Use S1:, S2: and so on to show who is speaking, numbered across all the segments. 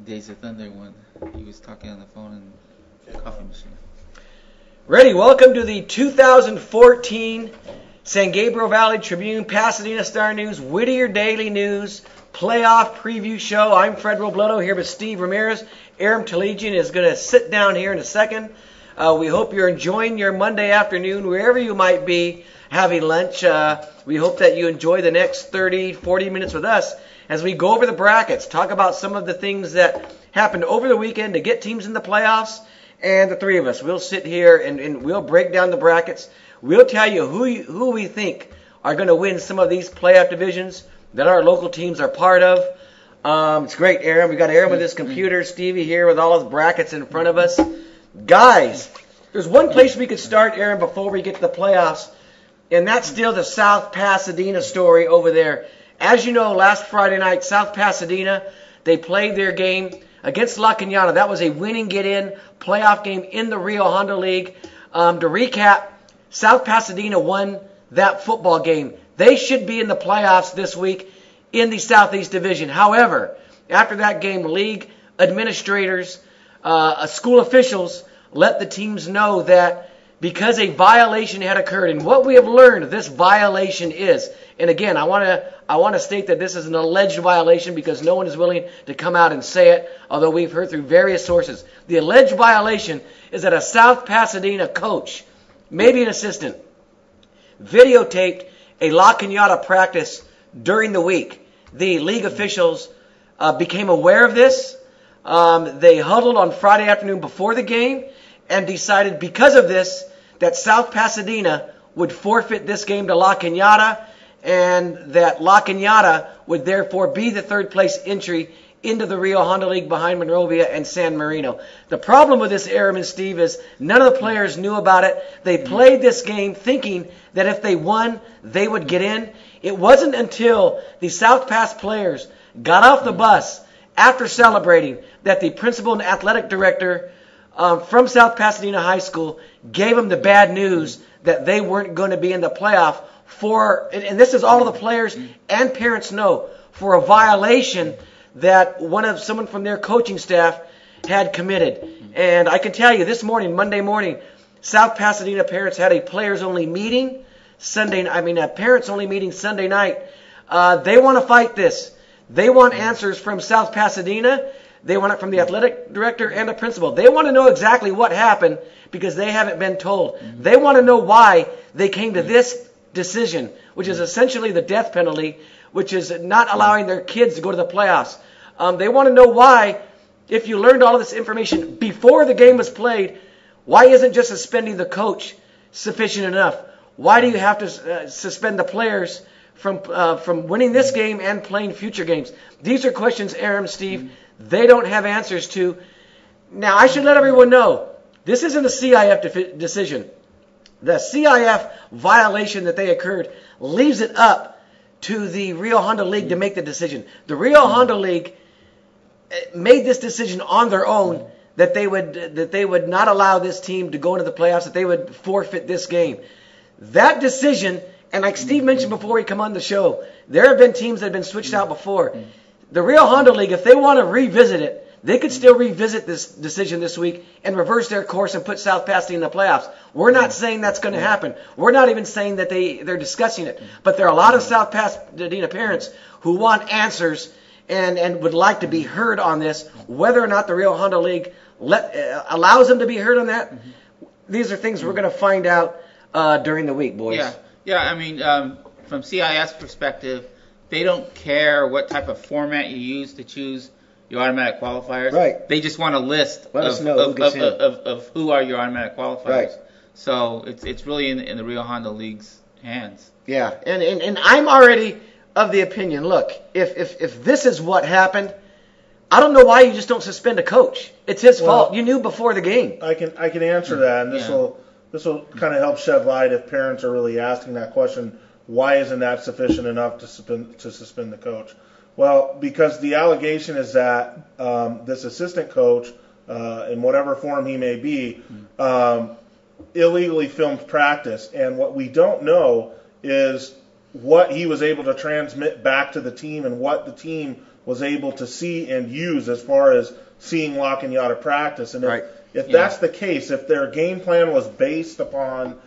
S1: Days of Thunder when he was talking on the phone in the coffee machine.
S2: Ready, welcome to the 2014 San Gabriel Valley Tribune, Pasadena Star News, Whittier Daily News playoff preview show. I'm Fred Robledo here with Steve Ramirez. Aram Tolegian is going to sit down here in a second. We hope you're enjoying your Monday afternoon, wherever you might be having lunch. We hope that you enjoy the next 30, 40 minutes with us as we go over the brackets, talk about some of the things that happened over the weekend to get teams in the playoffs. And the three of us, we'll sit here and we'll break down the brackets. We'll tell you who we think are going to win some of these playoff divisions that our local teams are part of. It's great, Aram. We got Aram with his computer, Stevie here with all his brackets in front of us. Guys, there's one place we could start, Aram, before we get to the playoffs, and that's still the South Pasadena story over there. As you know, last Friday night, South Pasadena, they played their game against La Cañada. That was a winning get-in playoff game in the Rio Hondo League. To recap, South Pasadena won that football game. They should be in the playoffs this week in the Southeast Division. However, after that game, league administrators, school officials let the teams know that because a violation had occurred, and what we have learned this violation is, and again, I want to state that this is an alleged violation because no one is willing to come out and say it, although we've heard through various sources. The alleged violation is that a South Pasadena coach, maybe an assistant, videotaped a La Cañada practice during the week. The league officials became aware of this. They huddled on Friday afternoon before the game and decided because of this that South Pasadena would forfeit this game to La Cañada, and that La Cañada would therefore be the third place entry into the Rio Hondo League behind Monrovia and San Marino. The problem with this, Aram and Steve, is none of the players knew about it. They played this game thinking that if they won, they would get in. It wasn't until the South Pass players got off the bus after celebrating that the principal and athletic director from South Pasadena High School gave them the bad news that they weren't going to be in the playoff for, and this is all of the players and parents know, for a violation that someone from their coaching staff had committed. And I can tell you this morning, Monday morning, South Pasadena parents had a players-only meeting a parents-only meeting Sunday night. They want to fight this. They want answers from South Pasadena. They want it from the athletic director and the principal. They want to know exactly what happened because they haven't been told. They want to know why they came to this decision, which is essentially the death penalty, which is not allowing their kids to go to the playoffs. They want to know why, if you learned all of this information before the game was played, why isn't just suspending the coach sufficient enough? Why do you have to suspend the players from winning this game and playing future games? These are questions, Aram, Steve, they don't have answers to. Now, I should let everyone know, this isn't a CIF decision. The CIF violation that they occurred leaves it up to the Rio Hondo League to make the decision. The Rio Hondo League made this decision on their own that they would not allow this team to go into the playoffs, that they would forfeit this game. That decision, and like Steve mentioned before we come on the show, there have been teams that have been switched out before. The Rio Hondo League, if they want to revisit it, they could still revisit this decision this week and reverse their course and put South Pasadena in the playoffs. We're not saying that's going to happen. We're not even saying that they're discussing it. But there are a lot of South Pasadena parents who want answers and would like to be heard on this. Whether or not the Rio Hondo League allows them to be heard on that, these are things we're going to find out during the week, boys.
S1: Yeah. I mean, from CIS perspective, they don't care what type of format you use to choose your automatic qualifiers.
S2: Right.
S1: They just want a list of who are your automatic qualifiers.
S2: Right.
S1: So it's really in the Rio Hondo League's hands.
S2: Yeah, and I'm already of the opinion, look, if this is what happened, I don't know why you just don't suspend a coach. It's his fault. You knew before the game.
S3: I can answer that, and this will kind of help shed light if parents are really asking that question. Why isn't that sufficient enough to suspend the coach? Well, because the allegation is that this assistant coach, in whatever form he may be, illegally filmed practice, and what we don't know is what he was able to transmit back to the team and what the team was able to see and use as far as seeing La Cañada practice. And if that's the case, if their game plan was based upon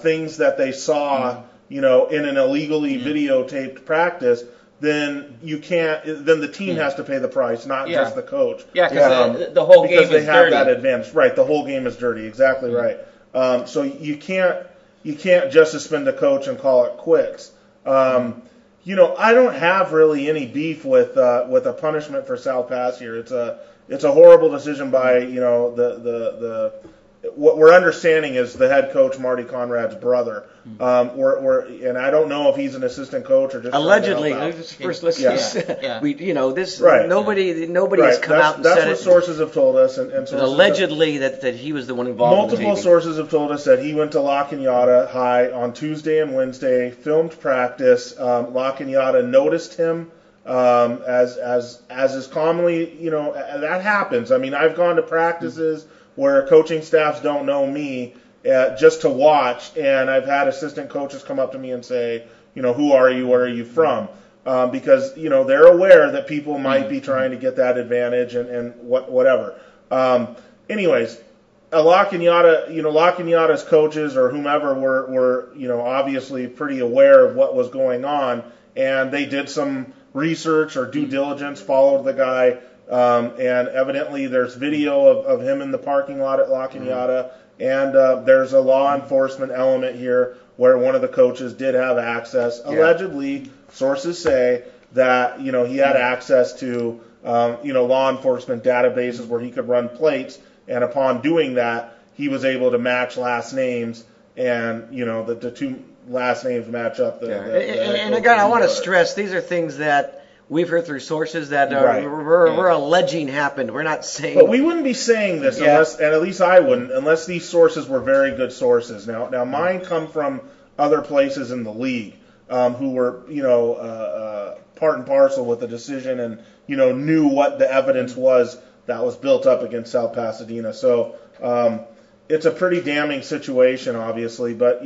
S3: things that they saw, in an illegally videotaped practice, then you can't. Then the team has to pay the price, not just the coach.
S1: Yeah, because the whole game is dirty.
S3: Because they have that advantage, right? The whole game is dirty. Exactly right. So you can't just suspend a coach and call it quits. I don't have really any beef with a punishment for South Pass here. It's a horrible decision by what we're understanding is the head coach Marty Conrad's brother. And I don't know if he's an assistant coach or just
S2: allegedly. First, let's nobody has come out and
S3: that's
S2: said it.
S3: That's what sources have told us, and
S2: allegedly that he was the one involved.
S3: Multiple sources have told us that he went to La Cañada High on Tuesday and Wednesday, filmed practice. La Cañada noticed him. As is commonly, that happens. I mean, I've gone to practices where coaching staffs don't know me just to watch, and I've had assistant coaches come up to me and say, who are you? Where are you from? Because they're aware that people might be trying to get that advantage and whatever. Anyways, La Cañada's coaches or whomever were obviously pretty aware of what was going on, and they did some research or due diligence, followed the guy, and evidently there's video of him in the parking lot at La Cañada, and there's a law enforcement element here where one of the coaches did have access. Allegedly, sources say that he had access to law enforcement databases where he could run plates, and upon doing that, he was able to match last names, and the two last names match up.
S2: And again, I want to stress these are things that we've heard through sources that we're alleging happened. We're not saying.
S3: But we wouldn't be saying this unless, and at least I wouldn't, unless these sources were very good sources. Now mine come from other places in the league who were part and parcel with the decision and knew what the evidence was that was built up against South Pasadena. So it's a pretty damning situation, obviously, but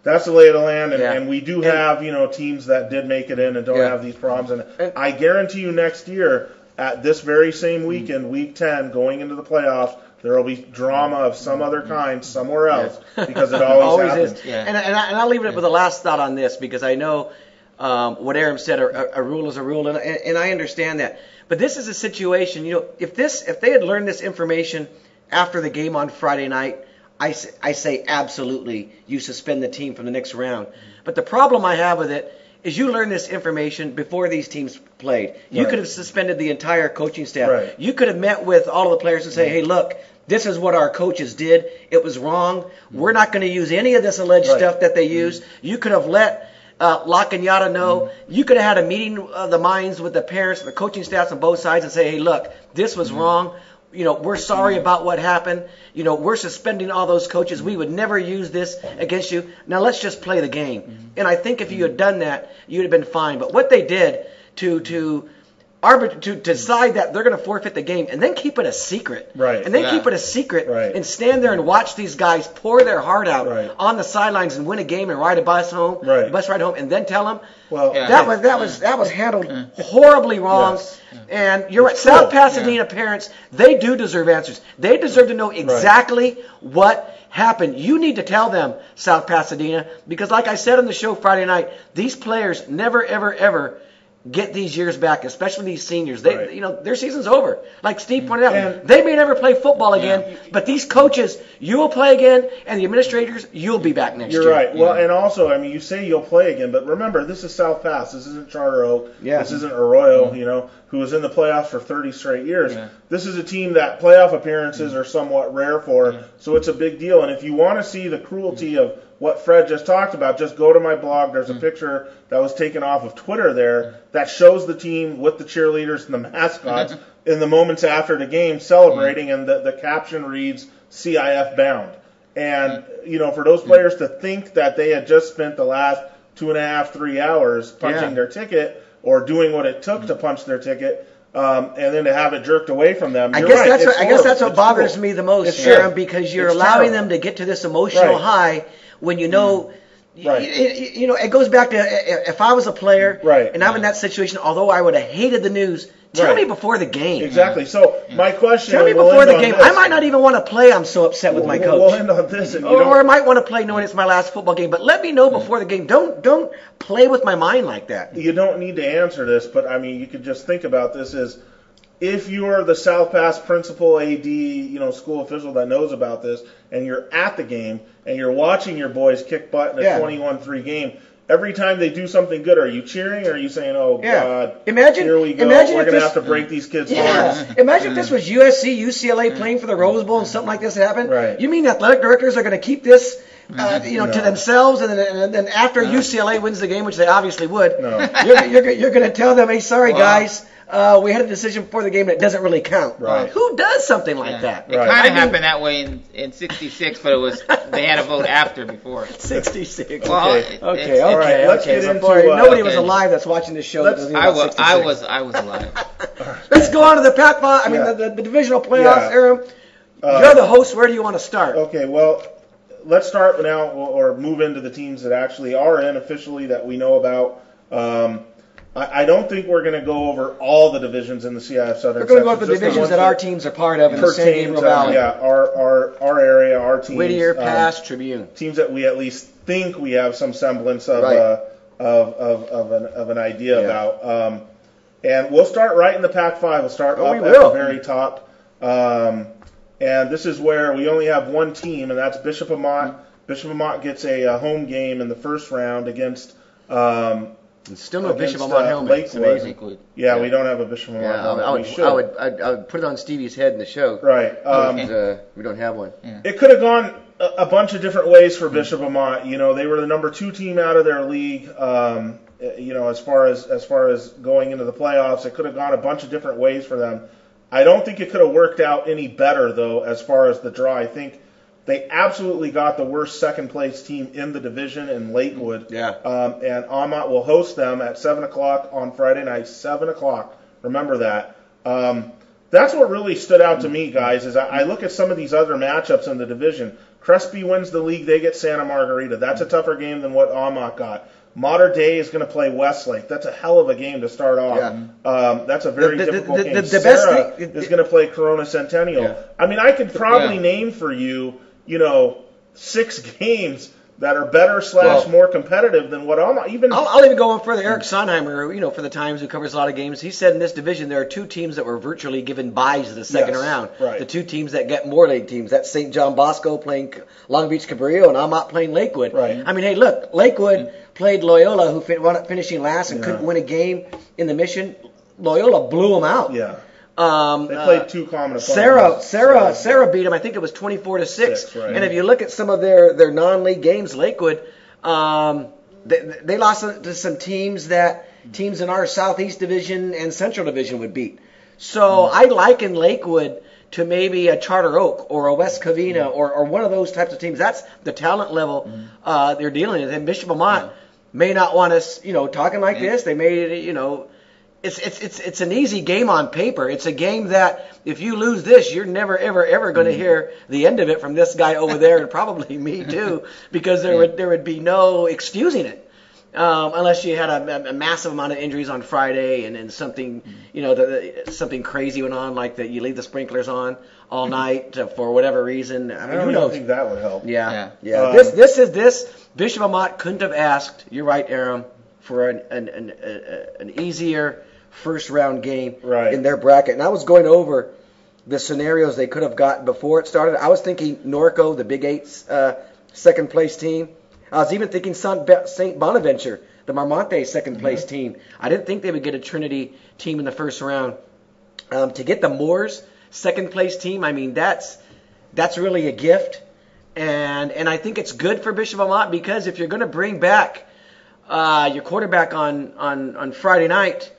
S3: that's the lay of the land, and we do have teams that did make it in and don't have these problems. And I guarantee you, next year at this very same weekend, Week 10, going into the playoffs, there will be drama of some other kind somewhere else because it always happens.
S2: Is. Yeah. And I'll leave it with the last thought on this because I know what Aram said. A rule is a rule, and I understand that. But this is a situation. If they had learned this information after the game on Friday night, I say absolutely you suspend the team from the next round. But the problem I have with it is you learn this information before these teams played. You could have suspended the entire coaching staff.
S3: Right.
S2: You could have met with all of the players and say, hey, look, this is what our coaches did. It was wrong. We're not going to use any of this alleged stuff that they used. You could have let La Cañada know. You could have had a meeting of the minds with the parents, the coaching staffs on both sides and say, hey, look, this was wrong. We're sorry about what happened. We're suspending all those coaches. We would never use this against you. Now let's just play the game. And I think if you had done that, you'd have been fine. But what they did to decide that they're going to forfeit the game and then keep it a secret, and then keep it a secret and stand there and watch these guys pour their heart out on the sidelines and win a game and ride a bus ride home, and then tell them, that was handled horribly wrong.
S3: Yes.
S2: And you're right. South Pasadena parents, they do deserve answers. They deserve to know exactly what happened. You need to tell them, South Pasadena, because like I said on the show Friday night, these players never, ever, ever get these years back, especially these seniors. Their season's over. Like Steve pointed out, they may never play football again, but these coaches, you will play again, and the administrators, you'll be back next year.
S3: You're right. Well, and also, you say you'll play again, but remember, this is South Pass. This isn't Charter Oak. This isn't Arroyo, who was in the playoffs for 30 straight years. This is a team that playoff appearances are somewhat rare for, so it's a big deal. And if you want to see the cruelty of what Fred just talked about, just go to my blog. There's a picture that was taken off of Twitter there that shows the team with the cheerleaders and the mascots in the moments after the game celebrating, and the caption reads, CIF bound. And, for those players to think that they had just spent the last 2.5, 3 hours punching their ticket or doing what it took to punch their ticket, and then to have it jerked away from them.
S2: I guess that's what bothers me the most, Aram, because you're allowing them to get to this emotional high when
S3: Right.
S2: It goes back to if I was a player and I'm in that situation, although I would have hated the news, tell me before the game.
S3: Exactly. So my question.
S2: Tell me before the game. I might not even want to play. I'm so upset with my coach.
S3: We'll end on this.
S2: Or I might want to play knowing it's my last football game. But let me know before the game. Don't play with my mind like that.
S3: You don't need to answer this, but I mean, you could just think about this as if you're the South Pass principal, AD, school official that knows about this, and you're at the game and you're watching your boys kick butt in a 21-3 game. Every time they do something good, are you cheering or are you saying, "Oh God, here we go. We're going to have to break these kids' hearts"?
S2: Imagine if this was USC, UCLA playing for the Rose Bowl and something like this happened.
S3: Right.
S2: You mean athletic directors are going to keep this, to themselves, and then after UCLA wins the game, which they obviously would, you're going to tell them, "Hey, sorry guys, we had a decision before the game and it doesn't really count."
S3: Right.
S2: Who does something like that?
S1: It kind of happened that way in '66, but they had a vote after before.
S2: 66.
S1: Well,
S2: okay.
S3: All right, let's get into
S2: nobody was alive that's watching this show.
S1: I was alive.
S2: Let's go on to the Pac-5. I mean, the divisional playoffs. Aram, you're the host. Where do you want to start?
S3: Okay, well, let's start now, or move into the teams that actually are in officially that we know about. I don't think we're going to go over all the divisions in the CIF Southern Section.
S2: We're going to go over the divisions that our teams are part of in the San Gabriel Valley.
S3: Yeah, our area, our teams.
S2: Whittier, Pass, Tribune.
S3: Teams that we at least think we have some semblance of an idea about. And we'll start right in the Pac-5. We'll start up at the very top. And this is where we only have one team, and that's Bishop Amat. Bishop Amat gets a home game in the first round against...
S2: still no Bishop Amat helmet. It's amazing.
S3: Yeah, we don't have a Bishop Amat helmet.
S2: I would put it on Stevie's head in the show.
S3: Right.
S2: We don't have one.
S3: Yeah. It could have gone a bunch of different ways for Bishop Amat. They were the number 2 team out of their league. As far as going into the playoffs, it could have gone a bunch of different ways for them. I don't think it could have worked out any better, though, as far as the draw. I think they absolutely got the worst second-place team in the division in Lakewood.
S2: Yeah.
S3: And Amat will host them at 7 o'clock on Friday night. 7 o'clock. Remember that. That's what really stood out to me, guys, is I look at some of these other matchups in the division. Crespi wins the league. They get Santa Margarita. That's a tougher game than what Amat got. Mater Dei is going to play Westlake. That's a hell of a game to start off. Yeah. That's a very difficult game. Sarah is going to play Corona Centennial. Yeah. I mean, I could probably name for you, 6 games that are better / more competitive than what I'll even
S2: go on further. Eric Sonheimer, for the Times, who covers a lot of games, he said in this division there are 2 teams that were virtually given byes to the second round.
S3: Right.
S2: The 2 teams that get more league teams. That's St. John Bosco playing Long Beach Cabrillo and Amat playing Lakewood.
S3: Right.
S2: I mean, hey, look, Lakewood played Loyola, who wound up finishing last and couldn't win a game in the Mission. Loyola blew them out.
S3: Yeah. They played 2 common opponents.
S2: Sarah beat them. I think it was 24-6.
S3: Right.
S2: And if you look at some of their non-league games, Lakewood, they lost to some teams that teams in our Southeast Division and Central Division would beat. So I liken Lakewood to maybe a Charter Oak or a West Covina or one of those types of teams. That's the talent level they're dealing with. And Bishop Amat may not want us, talking like this. They made it, It's an easy game on paper. It's a game that if you lose this, you're never, ever going to hear the end of it from this guy over there, and probably me too, because there would be no excusing it, unless you had a massive amount of injuries on Friday and then something, something crazy went on, like that you leave the sprinklers on all night for whatever reason. I mean,
S3: I don't think that would help.
S2: Yeah. This Bishop Amat couldn't have asked. You're right, Aram, for an easier first round game in their bracket. And I was going over the scenarios they could have gotten before it started. I was thinking Norco, the Big Eight's second place team. I was even thinking St. Bonaventure, the Marmonte second place team. I didn't think they would get a Trinity team in the first round. To get the Moors second place team, I mean, that's really a gift. And I think it's good for Bishop Amat, because if you're going to bring back your quarterback on Friday night,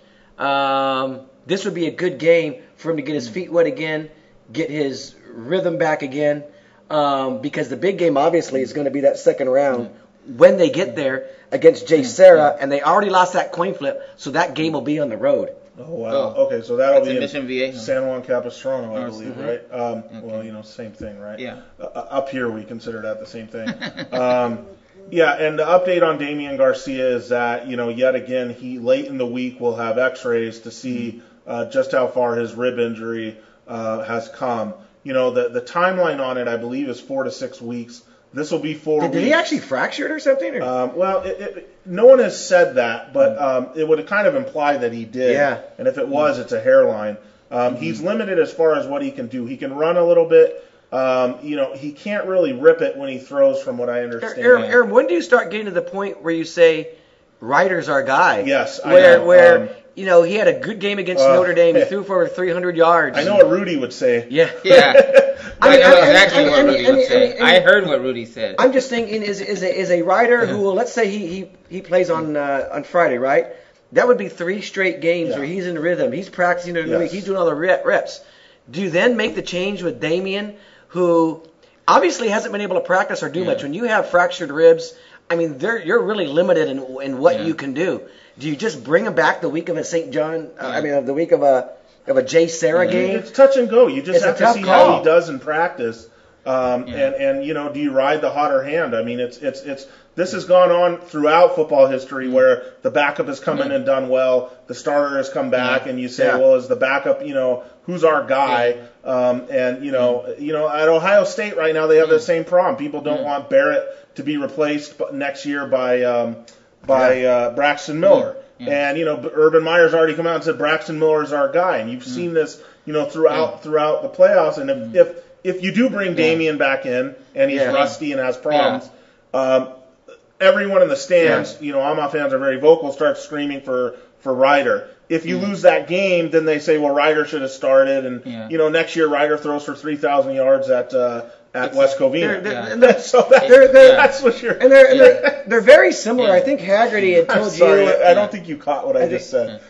S2: this would be a good game for him to get his feet wet again, get his rhythm back again, because the big game obviously is going to be that second round when they get there against J. Sarah, and they already lost that coin flip, so that game will be on the road.
S3: Oh, wow. Okay, so that'll be in
S1: Mission VA.
S3: San Juan Capistrano, I believe, right? Well, same thing, right?
S1: Yeah.
S3: Up here we consider that the same thing. Yeah, and the update on Damian Garcia is that, yet again, he late in the week will have x-rays to see just how far his rib injury has come. The timeline on it, I believe, is 4 to 6 weeks. This will be 4 weeks.
S2: Did he actually fracture it or something?
S3: Well, no one has said that, but it would kind of imply that he did.
S2: Yeah.
S3: And if it was, it's a hairline. He's limited as far as what he can do. He can run a little bit. He can't really rip it when he throws, from what I understand.
S2: Aram, when do you start getting to the point where you say, Ryder's our guy?
S3: Yes,
S2: where he had a good game against Notre Dame. He threw for over 300 yards.
S3: I know what Rudy would say.
S2: Yeah.
S1: I know exactly what Rudy would say. I heard what Rudy said.
S2: I'm just thinking, is a Ryder who, let's say he plays on Friday, right? That would be 3 straight games where he's in rhythm. He's practicing during the week. He's doing all the reps. Do you then make the change with Damian, who obviously hasn't been able to practice or do much? When you have fractured ribs, I mean, you're really limited in what you can do. Do you just bring him back the week of a St. John? The week of a Jay Sarah game?
S3: It's touch and go. You just have to see how he does in practice. And do you ride the hotter hand? I mean, this has gone on throughout football history where the backup has come in and done well, the starter has come back, and you say, well, is the backup, who's our guy? At Ohio State right now they have the same problem. People don't want Barrett to be replaced next year by Braxton Miller. And Urban Meyer's already come out and said Braxton Miller's our guy, and you've seen this throughout the playoffs. And if you do bring Damian back in and he's rusty and has problems, everyone in the stands, Amat fans are very vocal, starts screaming for Ryder. If you lose that game, then they say, well, Ryder should have started, and next year Ryder throws for 3,000 yards at West Covina. That's what you're.
S2: And they're very similar. I think Haggerty had told you.
S3: I don't think you caught what I just said.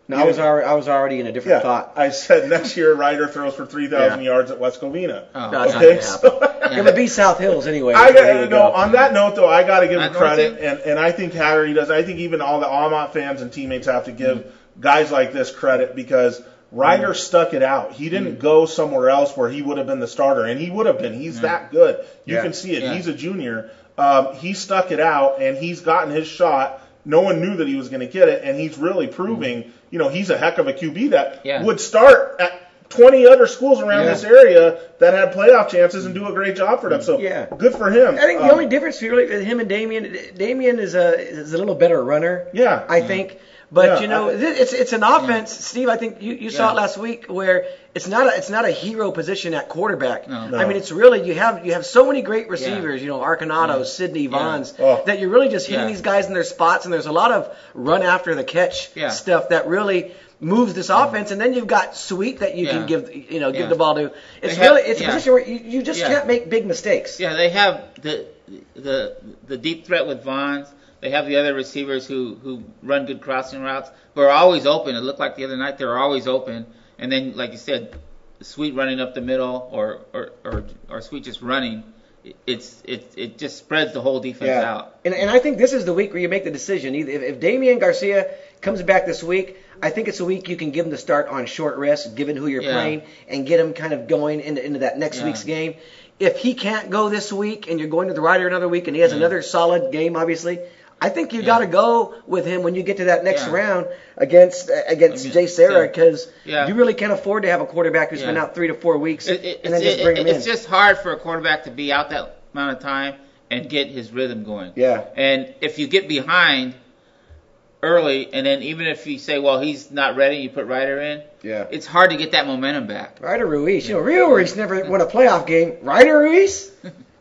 S2: No, I was already in a different thought.
S3: I said next year Ryder throws for 3,000 yards at West Covina.
S2: Oh, that's not going to happen. It would be South Hills anyway.
S3: On that note, though, I got to give him credit, and I think Haggerty does. I think even all the Amat fans and teammates have to give guys like this credit, because Ryder stuck it out. He didn't go somewhere else where he would have been the starter, and he would have been. He's that good. You can see it. Yeah. He's a junior. He stuck it out, and he's gotten his shot. No one knew that he was going to get it, and he's really proving, he's a heck of a QB that would start at 20 other schools around this area that had playoff chances and do a great job for them. So good for him.
S2: I think the only difference really with him and Damian is a little better runner. I think. But it's an offense, Steve. I think you saw it last week, where it's not a hero position at quarterback. No. I mean, it's really you have so many great receivers. Arconato, Sidney, Vons, that you're really just hitting these guys in their spots, and there's a lot of run after the catch stuff that really moves this offense. And then you've got Sweet that you can give the ball to. It's a position where you just can't make big mistakes.
S1: Yeah, they have the deep threat with Vons. They have the other receivers who run good crossing routes, who are always open. It looked like the other night they were always open. And then, like you said, Sweet running up the middle or Sweet just running, it just spreads the whole defense out.
S2: And I think this is the week where you make the decision. If Damian Garcia comes back this week, I think it's a week you can give him the start on short rest, given who you're playing, and get him kind of going into that next week's game. If he can't go this week and you're going to the Ryder another week and he has another solid game, obviously, I think you got to go with him when you get to that next round against Jay Sarah, because you really can't afford to have a quarterback who's been out 3 to 4 weeks and then just bring him in.
S1: It's just hard for a quarterback to be out that amount of time and get his rhythm going.
S2: Yeah.
S1: And if you get behind early, and then even if you say, well, he's not ready, you put Ryder in, it's hard to get that momentum back.
S2: Ryder Ruiz. Rio Ruiz never won a playoff game. Ryder Ruiz?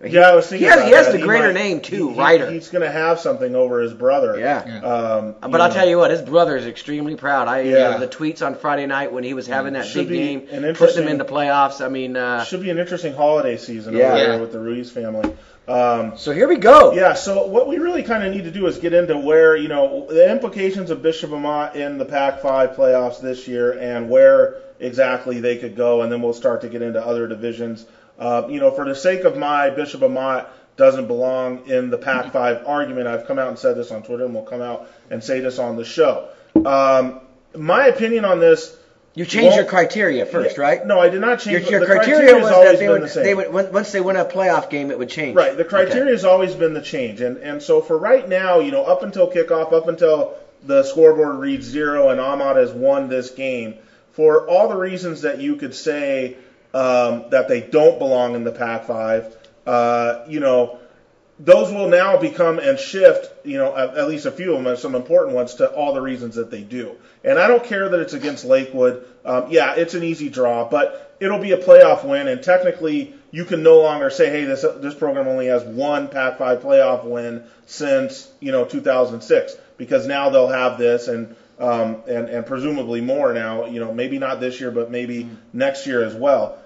S3: I was thinking
S2: he has the greater name, too, Ryder.
S3: He's going to have something over his brother.
S2: But I'll tell you what, his brother is extremely proud. The tweets on Friday night when he was having that big game, putting him into playoffs. I mean,
S3: should be an interesting holiday season over there with the Ruiz family.
S2: So here we go.
S3: Yeah, so what we really kind of need to do is get into where, the implications of Bishop Amat in the Pac-5 playoffs this year and where exactly they could go, and then we'll start to get into other divisions. For the sake of my Bishop Amat doesn't belong in the Pac-5 argument, I've come out and said this on Twitter, and we'll come out and say this on the show. My opinion on this,
S2: You changed your criteria first, right?
S3: No, I did not change.
S2: Your
S3: the
S2: criteria was
S3: always
S2: that they would once they win a playoff game, it would change.
S3: Right. The criteria has always been the change, and so for right now, up until kickoff, up until the scoreboard reads 0 and Amat has won this game, for all the reasons that you could say that they don't belong in the Pac-5, those will now become and shift, at least a few of them, some important ones, to all the reasons that they do. And I don't care that it's against Lakewood. It's an easy draw, but it'll be a playoff win, and technically you can no longer say, hey, this program only has one Pac-5 playoff win since 2006, because now they'll have this and presumably more now. Maybe not this year, but maybe next year as well.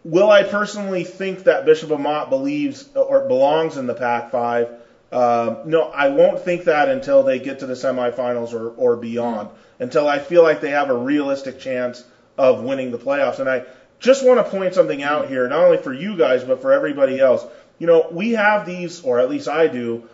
S3: Will I personally think that Bishop Amat believes or belongs in the Pac-5? No, I won't think that until they get to the semifinals or beyond, until I feel like they have a realistic chance of winning the playoffs. And I just want to point something out here, not only for you guys, but for everybody else. We have these, or at least I do,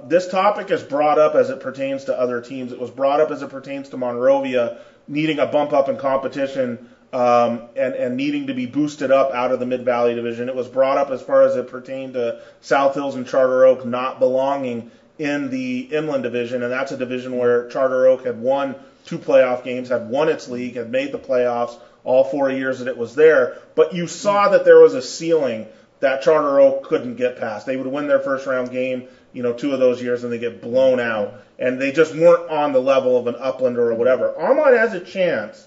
S3: this topic is brought up as it pertains to other teams. It was brought up as it pertains to Monrovia needing a bump up in competition and needing to be boosted up out of the Mid-Valley Division. It was brought up as far as it pertained to South Hills and Charter Oak not belonging in the Inland Division, and that's a division where Charter Oak had won 2 playoff games, had won its league, had made the playoffs all 4 years that it was there. But you saw that there was a ceiling that Charter Oak couldn't get past. They would win their first round game, 2 of those years, and they get blown out. And they just weren't on the level of an Upland or whatever. Amat has a chance.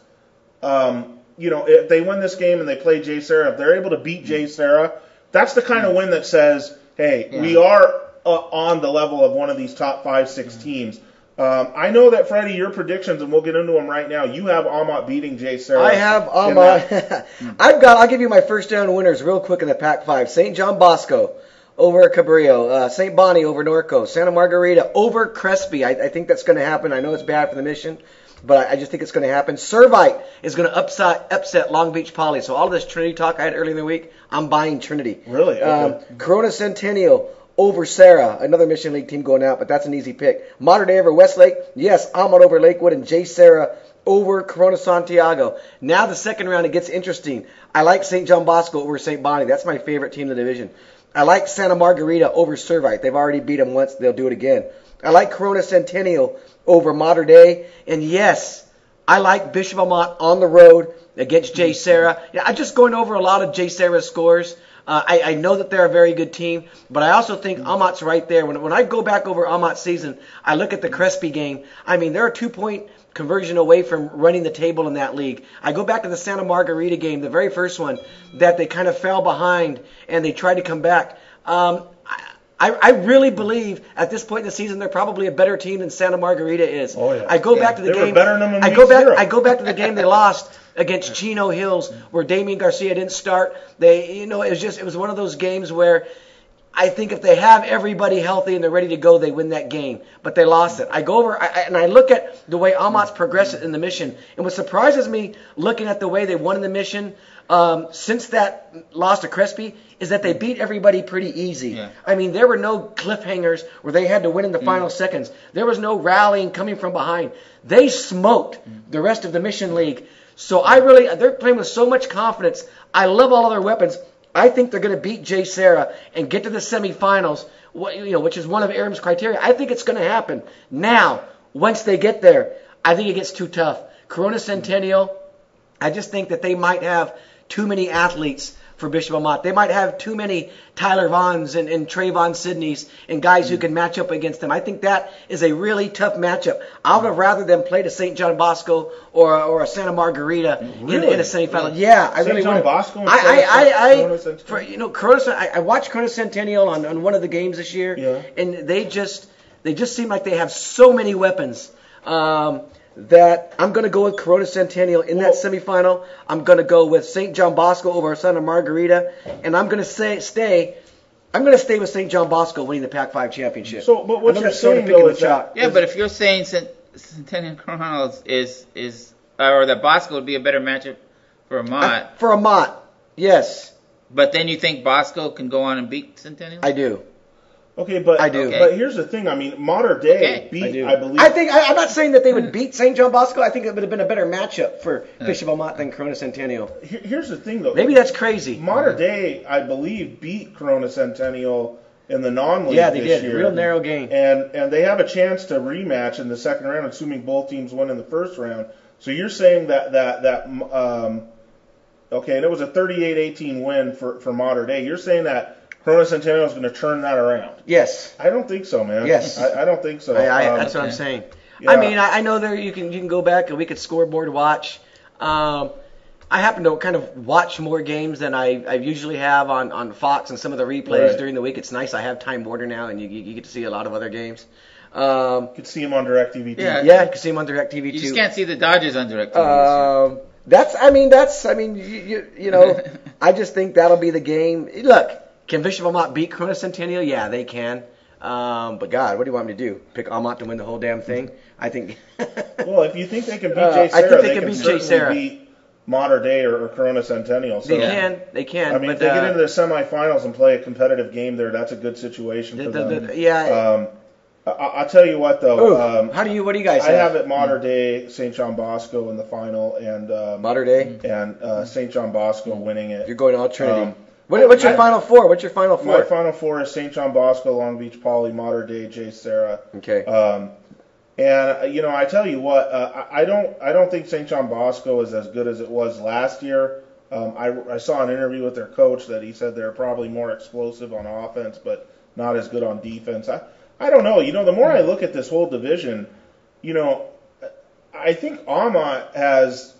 S3: If they win this game and they play J. Sarah, if they're able to beat J. Sarah, that's the kind of win that says, hey, we are on the level of one of these top 5-6 teams. I know that, Freddie, your predictions, and we'll get into them right now, you have Amat beating J. Sarah.
S2: I have Amat. I'll give you my first down winners real quick in the Pac-5. St. John Bosco over Cabrillo, St. Bonnie over Norco, Santa Margarita over Crespi. I think that's going to happen. I know it's bad for the Mission, but I just think it's going to happen. Servite is going to upset Long Beach Poly. So all of this Trinity talk I had earlier in the week, I'm buying Trinity.
S3: Really? Okay.
S2: Corona Centennial over Sarah, another Mission League team going out, but that's an easy pick. Mater Dei over Westlake, yes, Amat over Lakewood, and J. Sarah over Corona Santiago. Now the second round, it gets interesting. I like St. John Bosco over St. Bonnie. That's my favorite team in the division. I like Santa Margarita over Servite. They've already beat them once. They'll do it again. I like Corona Centennial over Mater Dei. And yes, I like Bishop Amat on the road against J. Sarah. I'm just going over a lot of J. Sarah's scores. I know that they're a very good team, but I also think Amat's right there. When I go back over Amat's season, I look at the Crespi game. I mean, they're a 2-point conversion away from running the table in that league. I go back to the Santa Margarita game, the very first one, that they kind of fell behind and they tried to come back. I really believe at this point in the season they're probably a better team than Santa Margarita is.
S3: Oh, yeah.
S2: I go back to the
S3: they
S2: game.
S3: Were better than them in
S2: I go back to the game they lost against
S3: Yeah.
S2: Chino Hills, where Damian Garcia didn't start. It was one of those games where I think if they have everybody healthy and they're ready to go, they win that game. But they lost it. I go over and I look at the way Amat's progressed in the Mission, and what surprises me looking at the way they won in the Mission since that loss to Crespi is that they beat everybody pretty easy.
S1: Yeah.
S2: I mean, there were no cliffhangers where they had to win in the final seconds. There was no rallying coming from behind. They smoked the rest of the Mission League. So they're playing with so much confidence. I love all of their weapons. I think they're going to beat J. Sarah and get to the semifinals, which is one of Aram's criteria. I think it's going to happen. Now, once they get there, I think it gets too tough. Corona Centennial, I just think that they might have too many athletes for Bishop Amat. They might have too many Tyler Vaughns and Trayvon Sidneys and guys who can match up against them. I think that is a really tough matchup. I would have rather them play to St. John Bosco or a Santa Margarita in a semifinal.
S3: Really?
S2: Yeah, I really
S3: St. John
S2: want.
S3: Bosco.
S2: I watched Corona Centennial on one of the games this year, and they just seem like they have so many weapons. That I'm going to go with Corona Centennial in that semifinal. I'm going to go with St. John Bosco over Santa Margarita, and I'm going to stay with St. John Bosco winning the Pac-5 championship.
S3: So, but what you're saying though is that
S1: but if you're saying Centennial Corona is or that Bosco would be a better matchup for Amat.
S2: For Amat, yes.
S1: But then you think Bosco can go on and beat Centennial?
S2: I do.
S3: Okay, but
S2: I do.
S3: But here's the thing. I mean, Mater Dei beat, I believe.
S2: I'm not saying that they would beat St. John Bosco. I think it would have been a better matchup for Bishop Amat than Corona Centennial.
S3: Here's the thing, though.
S2: Maybe that's crazy.
S3: Mater Dei, I believe, beat Corona Centennial in the non-league
S2: Yeah, they
S3: this
S2: did.
S3: year.
S2: Real narrow game.
S3: And they have a chance to rematch in the second round, assuming both teams win in the first round. So you're saying that okay, and it was a 38-18 win for Mater Dei. You're saying that Corona Centennial is going to turn that around?
S2: Yes.
S3: I don't think so, man.
S2: Yes.
S3: I don't think so.
S2: That's what I'm saying. Yeah. I mean, I know there you can go back and we could scoreboard watch. I happen to kind of watch more games than I usually have on Fox and some of the replays during the week. It's nice. I have Time Warner now, and you get to see a lot of other games.
S3: You can see them on DirecTV too.
S2: Yeah, you can see them on DirecTV too.
S1: You just can't see the Dodgers on DirecTV.
S2: You know, I just think that'll be the game. Look, can Bishop Amat beat Corona Centennial? Yeah, they can. But God, what do you want me to do? Pick Amat to win the whole damn thing? I think.
S3: Well, if you think they can beat J. Sarah,
S2: I think they can beat J. Sarah.
S3: Beat Mater Dei or Corona Centennial. So,
S2: they can.
S3: I mean, if they get into the semifinals and play a competitive game there, that's a good situation for them. I'll tell you what, though.
S2: What do you guys
S3: have?
S2: I
S3: have it Mater Dei, St. John Bosco in the final, and
S2: Mater Dei
S3: and St. John Bosco winning it.
S2: You're going all Trinity. What's your final four?
S3: My final four is St. John Bosco, Long Beach Poly, Mater Dei, J. Sarah.
S2: Okay.
S3: And you know, I tell you what, I don't think St. John Bosco is as good as it was last year. I saw an interview with their coach that he said they're probably more explosive on offense, but not as good on defense. I don't know. You know, the more I look at this whole division, you know, I think Amat has,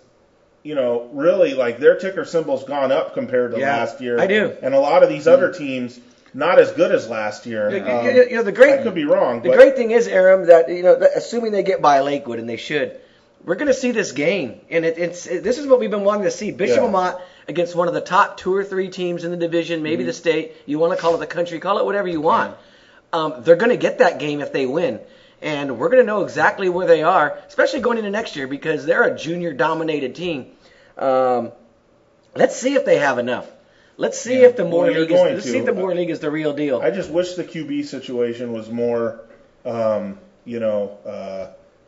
S3: you know, really, like, their ticker symbol's gone up compared to last year.
S2: I do.
S3: And a lot of these other teams, not as good as last year.
S2: You know, I
S3: could be wrong.
S2: The great thing is, Aram, that, you know, assuming they get by Lakewood, and they should, we're going to see this game. And this is what we've been wanting to see. Bishop Amat against one of the top 2 or 3 teams in the division, maybe the state. You want to call it the country, call it whatever you want. They're going to get that game if they win. And we're going to know exactly where they are, especially going into next year, because they're a junior-dominated team. Let's see if they have enough. Let's see if the Moore League is the real deal.
S3: I just wish the QB situation was more,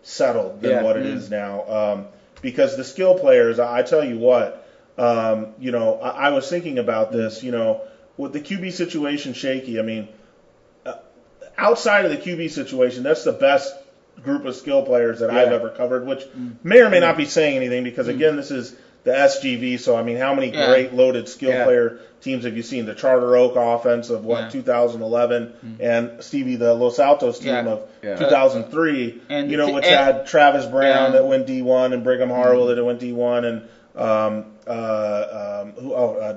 S3: settled than what it is now. Because the skill players, I tell you what, I was thinking about this. You know, with the QB situation shaky, I mean, outside of the QB situation, that's the best group of skill players that I've ever covered, which may or may not be saying anything because, again, this is the SGV. So, I mean, how many great loaded skill player teams have you seen? The Charter Oak offense of, 2011 and Stevie, the Los Altos team of 2003, and, which had Travis Brown that went D1 and Brigham Harwell that went D1 and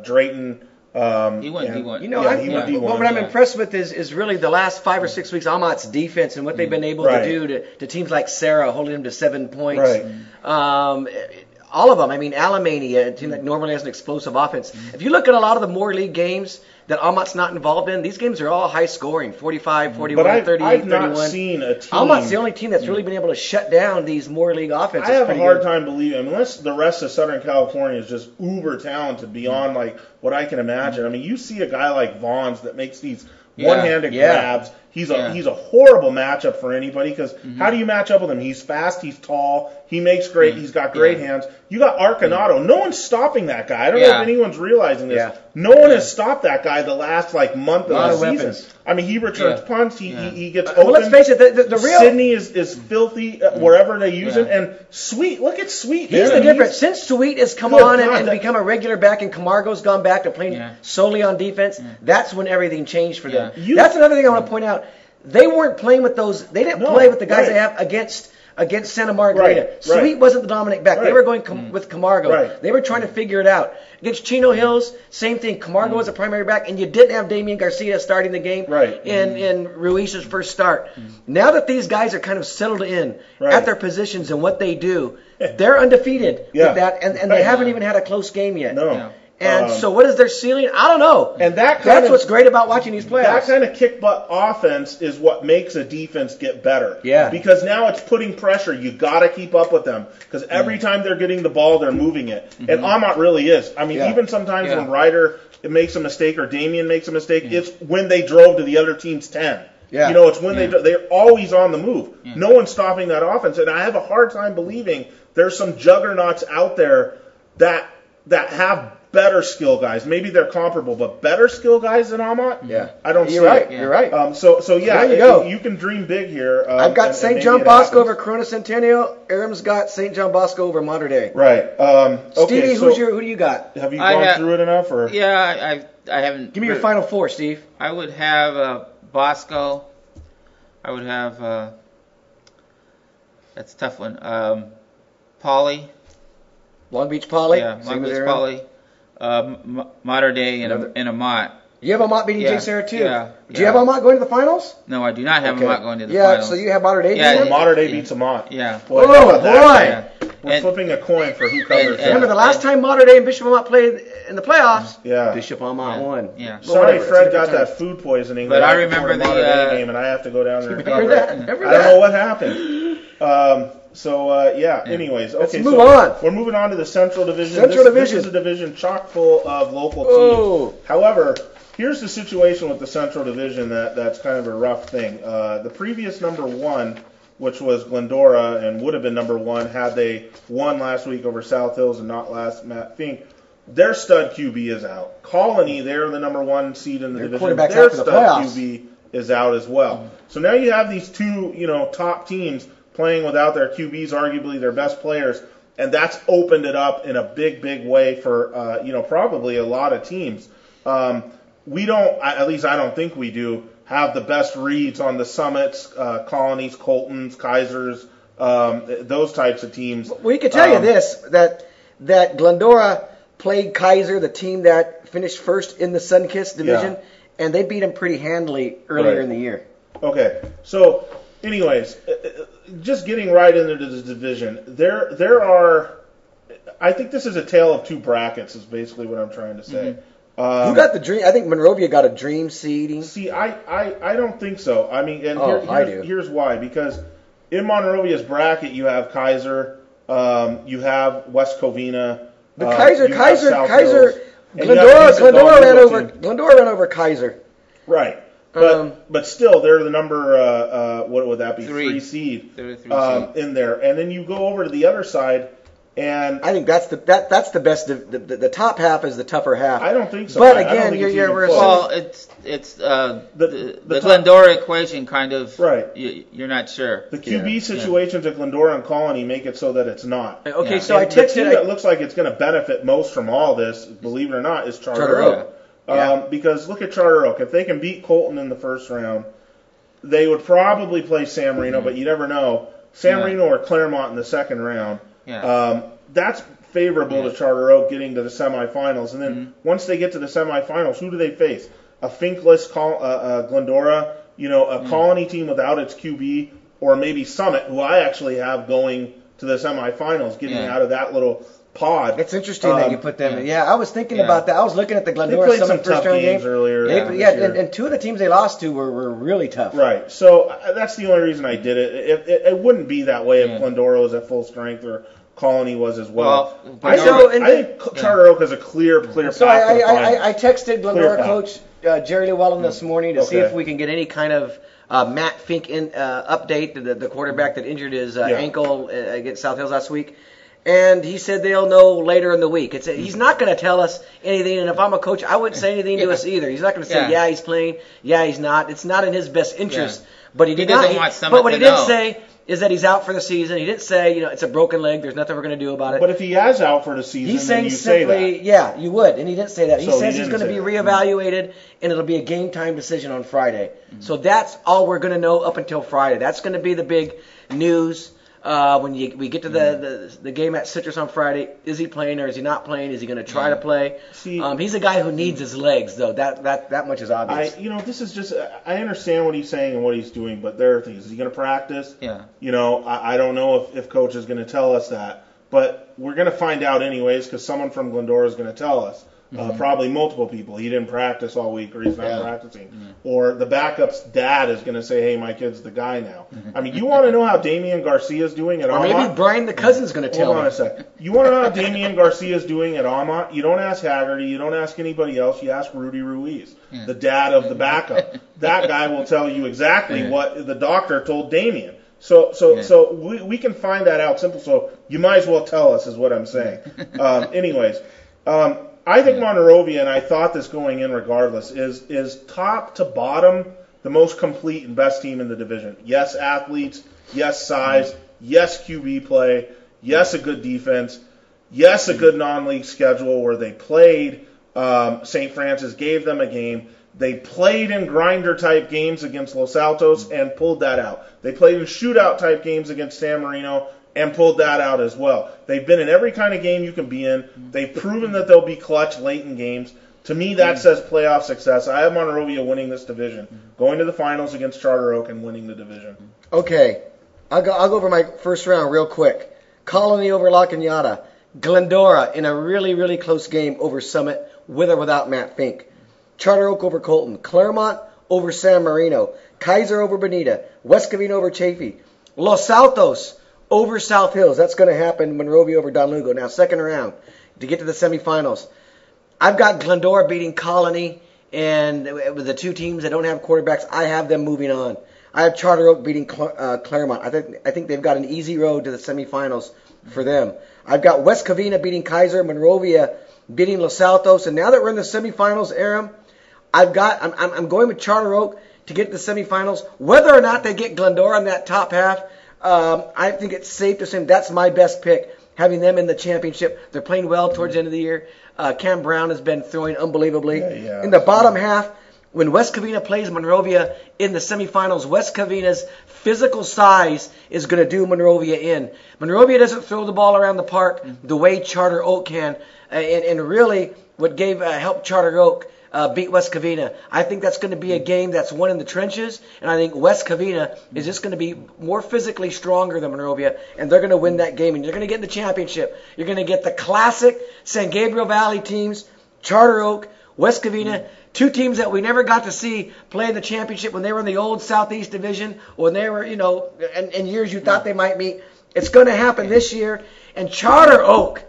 S3: Drayton.
S1: He went D1.
S2: You know, he went D1. What I'm impressed with is really the last 5 or 6 weeks, Amat's defense and what they've been able to do to teams like Sarah, holding them to 7 points.
S3: Right.
S2: All of them. I mean, Alamany, a team that normally has an explosive offense. If you look at a lot of the Moore League games that Amat's not involved in, these games are all high scoring, 45, 41, 38,
S3: I've
S2: 31.
S3: Not seen a team.
S2: Amat's the only team that's really been able to shut down these Moore League offenses.
S3: I have a hard time believing, unless the rest of Southern California is just uber talented beyond like what I can imagine. I mean, you see a guy like Vaughn's that makes these one-handed grabs. He's a horrible matchup for anybody because how do you match up with him? He's fast, he's tall, he makes great, he's got great hands. You got Arcanato. No one's stopping that guy. I don't know if anyone's realizing this. No one has stopped that guy the last month of the season. Weapons. I mean, he returns punts. He gets open.
S2: Well, let's face it. The real
S3: Sydney is filthy wherever they use him. And Sweet, look at Sweet.
S2: Here's the difference. Since Sweet has come on and become a regular back, and Camargo's gone back to playing solely on defense, that's when everything changed for them. That's another thing I want to point out. They weren't playing with those. They didn't play with the guys they have against Santa Margarita. Sweet wasn't the dominant back. They were going with Camargo. They were trying to figure it out. Against Chino Hills, same thing. Camargo was a primary back, and you didn't have Damian Garcia starting the game in Ruiz's first start. Now that these guys are kind of settled in at their positions and what they do, they're undefeated with that, and they haven't even had a close game yet.
S3: No.
S2: And so what is their ceiling? I don't know.
S3: And that's
S2: what's great about watching these playoffs.
S3: That kind of kick butt offense is what makes a defense get better.
S2: Yeah.
S3: Because now it's putting pressure. You got to keep up with them. Because every time they're getting the ball, they're moving it. Mm-hmm. And Amat really is. I mean, even sometimes when Ryder makes a mistake or Damian makes a mistake, it's when they drove to the other team's 10.
S2: Yeah.
S3: It's when they're always on the move. Yeah. No one's stopping that offense. And I have a hard time believing there's some juggernauts out there that have better skill guys. Maybe they're comparable, but better skill guys than Amat?
S2: Yeah.
S3: I don't see
S2: You're right.
S3: it.
S2: You're right.
S3: So yeah,
S2: there you go.
S3: You can dream big here.
S2: I've got St. John Bosco over Corona Centennial. Aram's got St. John Bosco over Mater Dei.
S3: Right. Okay,
S2: Stevie, who do you got?
S3: Have you gone through it enough? Or?
S1: Yeah, I haven't.
S2: Give me your final four, Steve.
S1: I would have Bosco. I would have, that's a tough one, Poly.
S2: Long Beach Poly?
S1: Yeah, Long Beach Poly. Mater Dei and Amat.
S2: You have Amat beating J. Sarah too.
S1: Yeah.
S2: Do you have Amat going to the finals?
S1: No, I do not have Amat going to the finals.
S2: So you have Mater Dei beating
S3: him? Mater Dei beats Amat.
S1: Yeah.
S3: Boy, We're flipping a coin for who covers.
S2: Remember the last time Mater Dei and Bishop Amat played in the playoffs?
S3: Yeah.
S2: Bishop Amat won.
S1: Yeah.
S3: Sorry, Fred got that food poisoning.
S1: But I remember the
S3: Mater Dei game, and I have to go down there and cover
S2: that?
S3: I don't know what happened. Anyways, okay.
S2: Let's move on.
S3: We're moving on to the Central Division. This is a division chock full of local teams. However, here's the situation with the Central Division that's kind of a rough thing. The previous number one, which was Glendora and would have been number one had they won last week over South Hills and not last Matt Fink, their stud QB is out. Colony, they're the number one seed in the division. Their stud QB is out as well. So now you have these two, top teams playing without their QBs, arguably their best players, and that's opened it up in a big, big way for, probably a lot of teams. We don't, at least I don't think we do, have the best reads on the Summits, Colonies, Coltons, Kaisers, those types of teams.
S2: We could tell you this, that Glendora played Kaiser, the team that finished first in the Sunkist division, and they beat them pretty handily earlier in the year.
S3: Okay, so anyways, just getting right into the division, there are, I think this is a tale of two brackets is basically what I'm trying to say.
S2: Who got the dream? I think Monrovia got a dream seeding.
S3: See, I don't think so. I mean, and here's why. Because in Monrovia's bracket, you have Kaiser, you have West Covina.
S2: But Kaiser, Glendora ran over Kaiser.
S3: Right. But still, they're the number, what would that be? 3 seed.
S1: They're the 3 seed.
S3: In there. And then you go over to the other side, and
S2: I think that's the best. The top half is the tougher half.
S3: I don't think so.
S2: But again,
S1: it's the Glendora equation kind of.
S3: Right.
S1: You're not sure.
S3: The QB situations at Glendora and Colony make it so that it's not.
S2: Okay, so I texted.
S3: The team that looks like it's going to benefit most from all this, believe it or not, is Charter Oak. Because look at Charter Oak. If they can beat Colton in the first round, they would probably play San Marino, but you never know. San Marino or Claremont in the second round. That's favorable to Charter Oak getting to the semifinals. And then once they get to the semifinals, who do they face? A Finkless Glendora, a Colony team without its QB, or maybe Summit, who I actually have going to the semifinals, getting out of that little pod.
S2: It's interesting that you put them in. Yeah, I was thinking about that. I was looking at the Glendora Summit first round games
S3: earlier.
S2: And two of the teams they lost to were really tough.
S3: Right. So that's the only reason I did it. It wouldn't be that way if Glendora was at full strength or Colony was as well. I think Charter Oak has a clear path.
S2: So I texted Glendora coach Jerry Llewellyn this morning to see if we can get any kind of Matt Fink update, the quarterback that injured his ankle against South Hills last week. And he said they'll know later in the week. He's not going to tell us anything, and if I'm a coach, I wouldn't say anything to us either. He's not going to say, he's playing, he's not. It's not in his best interest. But he didn't say is that he's out for the season. He didn't say, it's a broken leg, there's nothing we're going to do about it.
S3: But if he is out for the season,
S2: he's saying simply, you would. And he didn't say that. He says he's going to be reevaluated, and it'll be a game-time decision on Friday. Mm-hmm. So that's all we're going to know up until Friday. That's going to be the big news. When we get to the game at Citrus on Friday, is he playing or is he not playing? Is he going to try to play? He's a guy who needs his legs, though. That much is obvious.
S3: This is just. I understand what he's saying and what he's doing, but there are things. Is he going to practice?
S1: Yeah.
S3: I don't know if coach is going to tell us that, but we're going to find out anyways because someone from Glendora is going to tell us. Probably multiple people. He didn't practice all week, or he's not practicing. Or the backup's dad is going to say, hey, my kid's the guy now. I mean, you want to know how Damian Garcia's doing at Amat?
S2: Or maybe Brian the cousin's going to tell him.
S3: Hold on a sec. You want to know how Damian Garcia's doing at Amat? You don't ask Haggerty. You don't ask anybody else. You ask Rudy Ruiz, the dad of the backup. That guy will tell you exactly what the doctor told Damian. So we can find that out simple. So you might as well tell us, is what I'm saying. Anyways, I think Monrovia, and I thought this going in regardless, is top to bottom the most complete and best team in the division. Yes, athletes. Yes, size. Yes, QB play. Yes, a good defense. Yes, a good non-league schedule where they played. St. Francis gave them a game. They played in grinder-type games against Los Altos and pulled that out. They played in shootout-type games against San Marino and pulled that out as well. They've been in every kind of game you can be in. They've proven that they'll be clutch late in games. To me, that says playoff success. I have Monrovia winning this division, going to the finals against Charter Oak and winning the division.
S2: Okay, I'll go over my first round real quick. Colony over La Cañada. Glendora in a really, really close game over Summit, with or without Matt Fink. Charter Oak over Colton. Claremont over San Marino. Kaiser over Bonita. West Covina over Chaffee. Los Altos over South Hills. That's going to happen. Monrovia over Don Lugo. Now, second round to get to the semifinals. I've got Glendora beating Colony, and with the two teams that don't have quarterbacks, I have them moving on. I have Charter Oak beating Claremont. I think they've got an easy road to the semifinals for them. I've got West Covina beating Kaiser, Monrovia beating Los Altos, and now that we're in the semifinals, Aram, I'm going with Charter Oak to get to the semifinals. Whether or not they get Glendora in that top half, I think it's safe to say that's my best pick, having them in the championship. They're playing well towards the end of the year. Cam Brown has been throwing unbelievably. In the bottom half, when West Covina plays Monrovia in the semifinals, West Covina's physical size is going to do Monrovia in. Monrovia doesn't throw the ball around the park the way Charter Oak can, and really what helped Charter Oak beat West Covina. I think that's going to be a game that's won in the trenches, and I think West Covina is just going to be more physically stronger than Monrovia, and they're going to win that game, and you're going to get in the championship. You're going to get the classic San Gabriel Valley teams, Charter Oak, West Covina, two teams that we never got to see play in the championship when they were in the old Southeast Division, when they were, in years you thought they might meet. It's going to happen this year, and Charter Oak,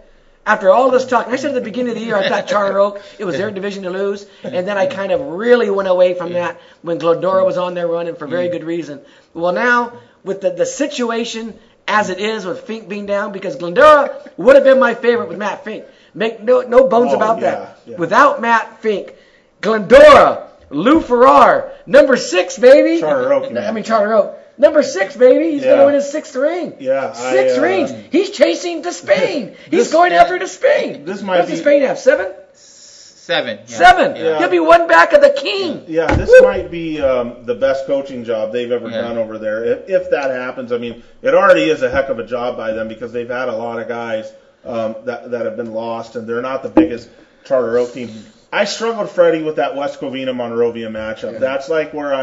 S2: after all this talk, I said at the beginning of the year I thought Charter Oak, it was their division to lose, and then I kind of really went away from that when Glendora was on their run, and for very good reason. Well, now, with the situation as it is with Fink being down, because Glendora would have been my favorite with Matt Fink. Make no bones about that. Yeah. Without Matt Fink, Glendora, Lou Farrar, number 6, baby.
S3: Charter Oak.
S2: Charter Oak. Number 6, baby. He's going to win his 6th ring.
S3: Yeah.
S2: 6 rings. He's chasing to Spain. He's going after to Spain. What does Spain have? 7?
S1: 7. Yeah.
S2: 7. Yeah. He'll be one back of the king.
S3: Yeah, this might be the best coaching job they've ever done over there. If that happens, it already is a heck of a job by them because they've had a lot of guys that have been lost, and they're not the biggest Charter Oak team. I struggled, Freddie, with that West Covina-Monrovia matchup. Yeah. That's like where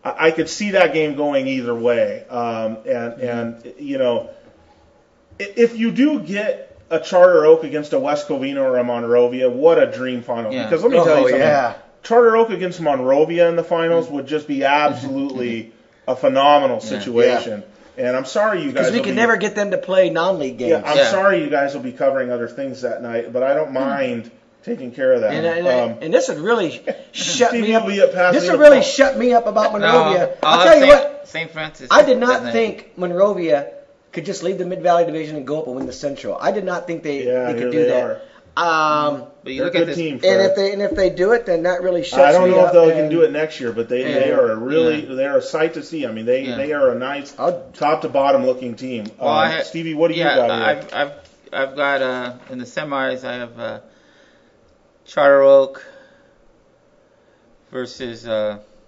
S3: I could see that game going either way. If you do get a Charter Oak against a West Covina or a Monrovia, what a dream final. Yeah. Because let me tell you something. Charter Oak against Monrovia in the finals would just be absolutely a phenomenal situation. And I'm sorry you guys...
S2: Because we can never get them to play non-league games.
S3: Yeah, I'm sorry you guys will be covering other things that night, but I don't mind taking care of that.
S2: And this would really shut me up. This would really shut me up about Monrovia. I'll tell you what.
S1: St. Francis.
S2: I did not think Monrovia could just leave the Mid-Valley Division and go up and win the Central. I did not think they could do that.
S1: But you look at this
S3: team,
S2: and if they do it, then that really shuts me up.
S3: I don't know if they can do it next year, but they are a sight to see. They are a nice top to bottom looking team. Stevie, what do you got here?
S1: I've got in the semis. I have Charter Oak versus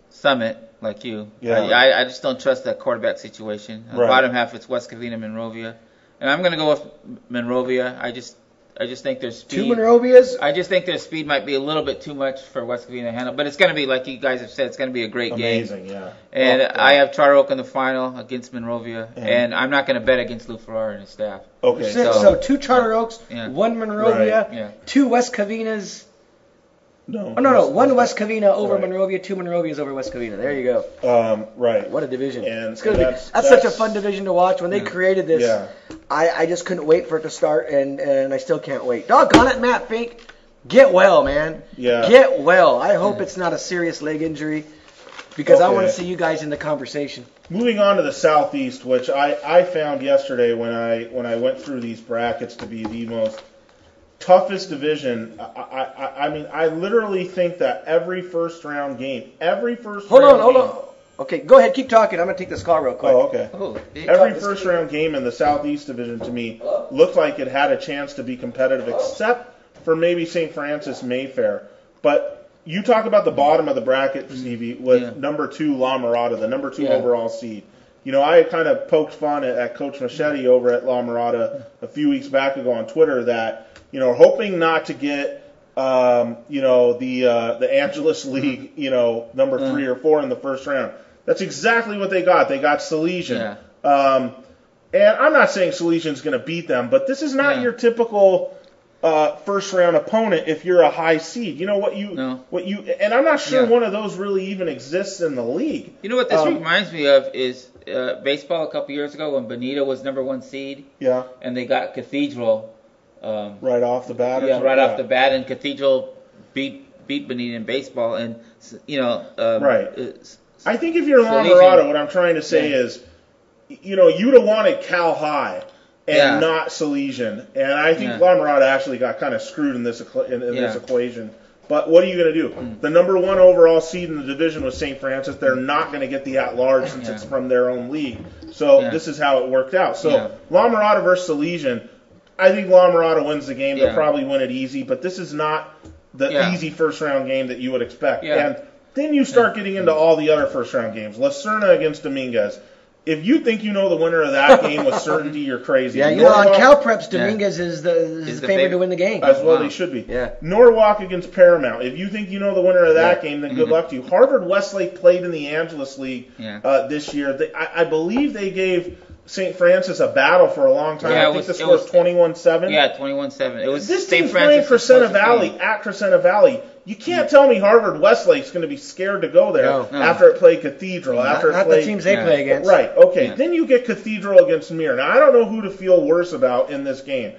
S1: Summit, like you. Yeah. I just don't trust that quarterback situation. Right. Bottom half, it's West Covina, Monrovia, and I'm going to go with Monrovia. I just think their speed.
S2: 2 Monrovias?
S1: I just think their speed might be a little bit too much for West Covina to handle. But it's going to be, like you guys have said, it's going to be a great game.
S3: Amazing, yeah.
S1: And I have Charter Oak in the final against Monrovia. And I'm not going to bet against Lou Farrar and his staff.
S3: Okay.
S2: So 2 Charter Oaks, 1 Monrovia, 2 West Covinas.
S3: No.
S2: Oh, no. One West Covina over
S3: right.
S2: Monrovia, 2 Monrovias over West Covina. There you go.
S3: Right.
S2: What a division.
S3: And
S2: it's gonna that's such a fun division to watch. When they created this, I just couldn't wait for it to start, and I still can't wait. Doggone it, Matt Fink. Get well, man.
S3: Yeah.
S2: Get well. I hope it's not a serious leg injury, because I want to see you guys in the conversation.
S3: Moving on to the Southeast, which I found yesterday when I went through these brackets to be the most toughest division. I mean, I literally think that every first round game. Hold on.
S2: Okay, go ahead. Keep talking. I'm going to take this call real quick.
S3: Oh, okay. Every first round game in the Southeast division to me looked like it had a chance to be competitive, except for maybe St. Francis Mayfair. But you talk about the bottom of the bracket, Stevie, with number 2 La Mirada, the number 2 overall seed. You know, I had kind of poked fun at Coach Machete over at La Mirada a few weeks back ago on Twitter that, you know, hoping not to get, the Angeles League, number 3 or 4 in the first round. That's exactly what they got. They got Tolegian. And I'm not saying Tolegian's going to beat them, but this is not your typical first round opponent if you're a high seed. You know what you and I'm not sure one of those really even exists in the league.
S1: You know what this reminds me of is baseball a couple years ago when Bonita was number 1 seed.
S3: Yeah.
S1: And they got Cathedral.
S3: Right off the bat.
S1: Off the bat, and Cathedral beat Bonita in baseball, and
S3: right. I think if you're La Mirada, what I'm trying to say is, you'd have wanted Cal High and not Tolegian, and I think La Mirada actually got kind of screwed in this this equation. But what are you going to do? The number 1 overall seed in the division was St. Francis. They're not going to get the at-large since it's from their own league. So this is how it worked out. So La Mirada versus Tolegian, I think La Mirada wins the game. They'll probably win it easy, but this is not the easy first-round game that you would expect. And then you start getting into all the other first-round games. Lacerna against Dominguez. If you think you know the winner of that game with certainty, you're crazy.
S2: Yeah, on CalPreps, Dominguez is the favorite to win the game.
S3: As well they should be.
S2: Yeah.
S3: Norwalk against Paramount. If you think you know the winner of that game, then good luck to you. Harvard Westlake played in the Angeles League this year. I believe they gave St. Francis a battle for a long time. I think the score was 21-7.
S1: Yeah, 21-7. It was
S3: this
S1: St.
S3: team's
S1: Francis
S3: playing Crescenta Valley at Crescenta Valley. You can't tell me Harvard Westlake's going to be scared to go there after it played Cathedral.
S2: Not the teams they play against.
S3: Right, okay. Yeah. Then you get Cathedral against Mir. Now, I don't know who to feel worse about in this game.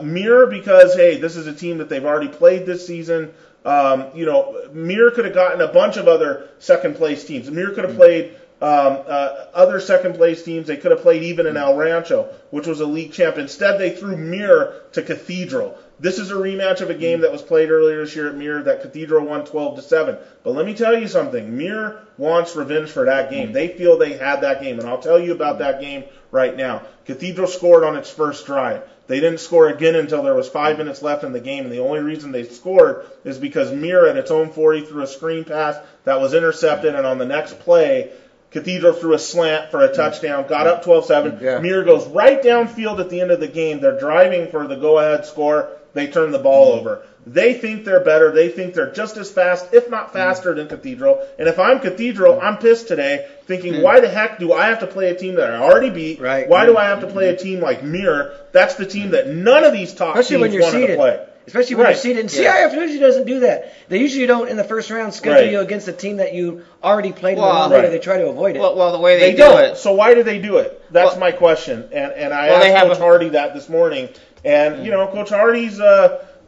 S3: Mir, because, hey, this is a team that they've already played this season. Mir could have gotten a bunch of other second-place teams. Mir could have played other second-place teams. They could have played even in El Rancho, which was a league champ. Instead, they threw Mir to Cathedral. This is a rematch of a game that was played earlier this year at Mir that Cathedral won 12-7. But let me tell you something. Mir wants revenge for that game. They feel they had that game, and I'll tell you about that game right now. Cathedral scored on its first drive. They didn't score again until there was 5 minutes left in the game, and the only reason they scored is because Mir at its own 40 threw a screen pass that was intercepted, and on the next play, Cathedral threw a slant for a touchdown, got up 12-7.
S2: Yeah.
S3: Mir goes right downfield at the end of the game. They're driving for the go-ahead score. They turn the ball over. They think they're better. They think they're just as fast, if not faster, than Cathedral. And if I'm Cathedral, I'm pissed today, thinking, why the heck do I have to play a team that I already beat?
S2: Right.
S3: Why do I have to play a team like Mir? That's the team that none of these top teams wanted to play.
S2: Especially when you're seeded. And CIF usually doesn't do that. They usually don't, in the first round, schedule you against a team that you already played in the round later. They try to avoid it.
S1: Well, the way they
S3: do
S1: it.
S3: So why do they do it? That's my question. And I asked Coach Hardy that this morning. And, Coach Hardy's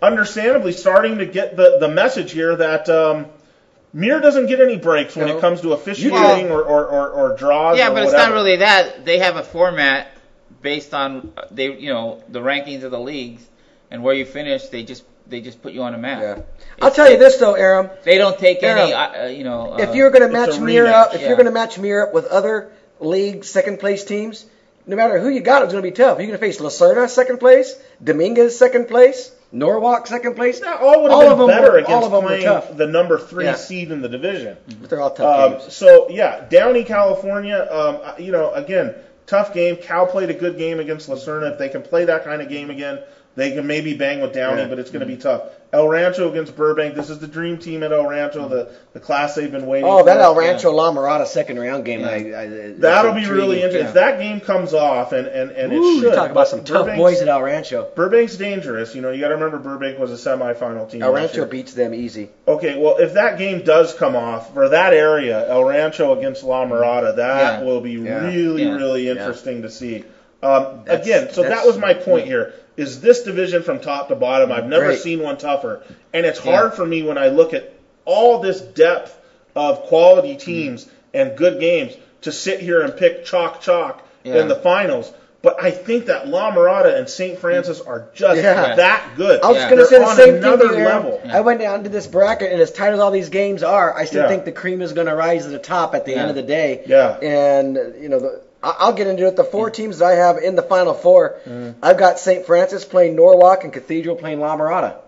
S3: understandably starting to get the message here that Mir doesn't get any breaks when it comes to officiating or draws.
S1: Yeah,
S3: or
S1: but
S3: whatever.
S1: It's not really that. They have a format based on the rankings of the leagues, and where you finish, they just put you on a map.
S2: Yeah. I'll tell you this though, Aram.
S1: They don't take any.
S2: If you're going to match Mir up, you're going to match Mir up with other league second place teams, no matter who you got, it's going to be tough. You're going to face Lacerna second place, Dominguez second place, Norwalk second place.
S3: Now, all would have been better against playing the number 3 seed in the division.
S2: But they're all tough games.
S3: So Downey, California. Again, tough game. Cal played a good game against Lacerna. If they can play that kind of game again, They can maybe bang with Downey, but it's going to be tough. El Rancho against Burbank. This is the dream team at El Rancho, the class they've been waiting for.
S2: Oh, that El Rancho La Mirada second round game.
S3: That'll be really interesting. If that game comes off, and it should.
S2: Talk about some tough boys at El Rancho.
S3: Burbank's dangerous. You got to remember Burbank was a semifinal team.
S2: El Rancho beats them easy.
S3: Okay, well, if that game does come off, for that area, El Rancho against La Mirada, that will be really interesting to see. That was my point here. Is this division from top to bottom? I've never seen one tougher. And it's hard for me when I look at all this depth of quality teams and good games to sit here and pick chalk in the finals. But I think that La Mirada and St. Francis are just that good.
S2: I was going to say the same thing level. I went down to this bracket, and as tight as all these games are, I still think the cream is going to rise to the top at the end of the day.
S3: Yeah.
S2: And, I'll get into it. The four teams that I have in the Final Four, I've got St. Francis playing Norwalk and Cathedral playing La Mirada.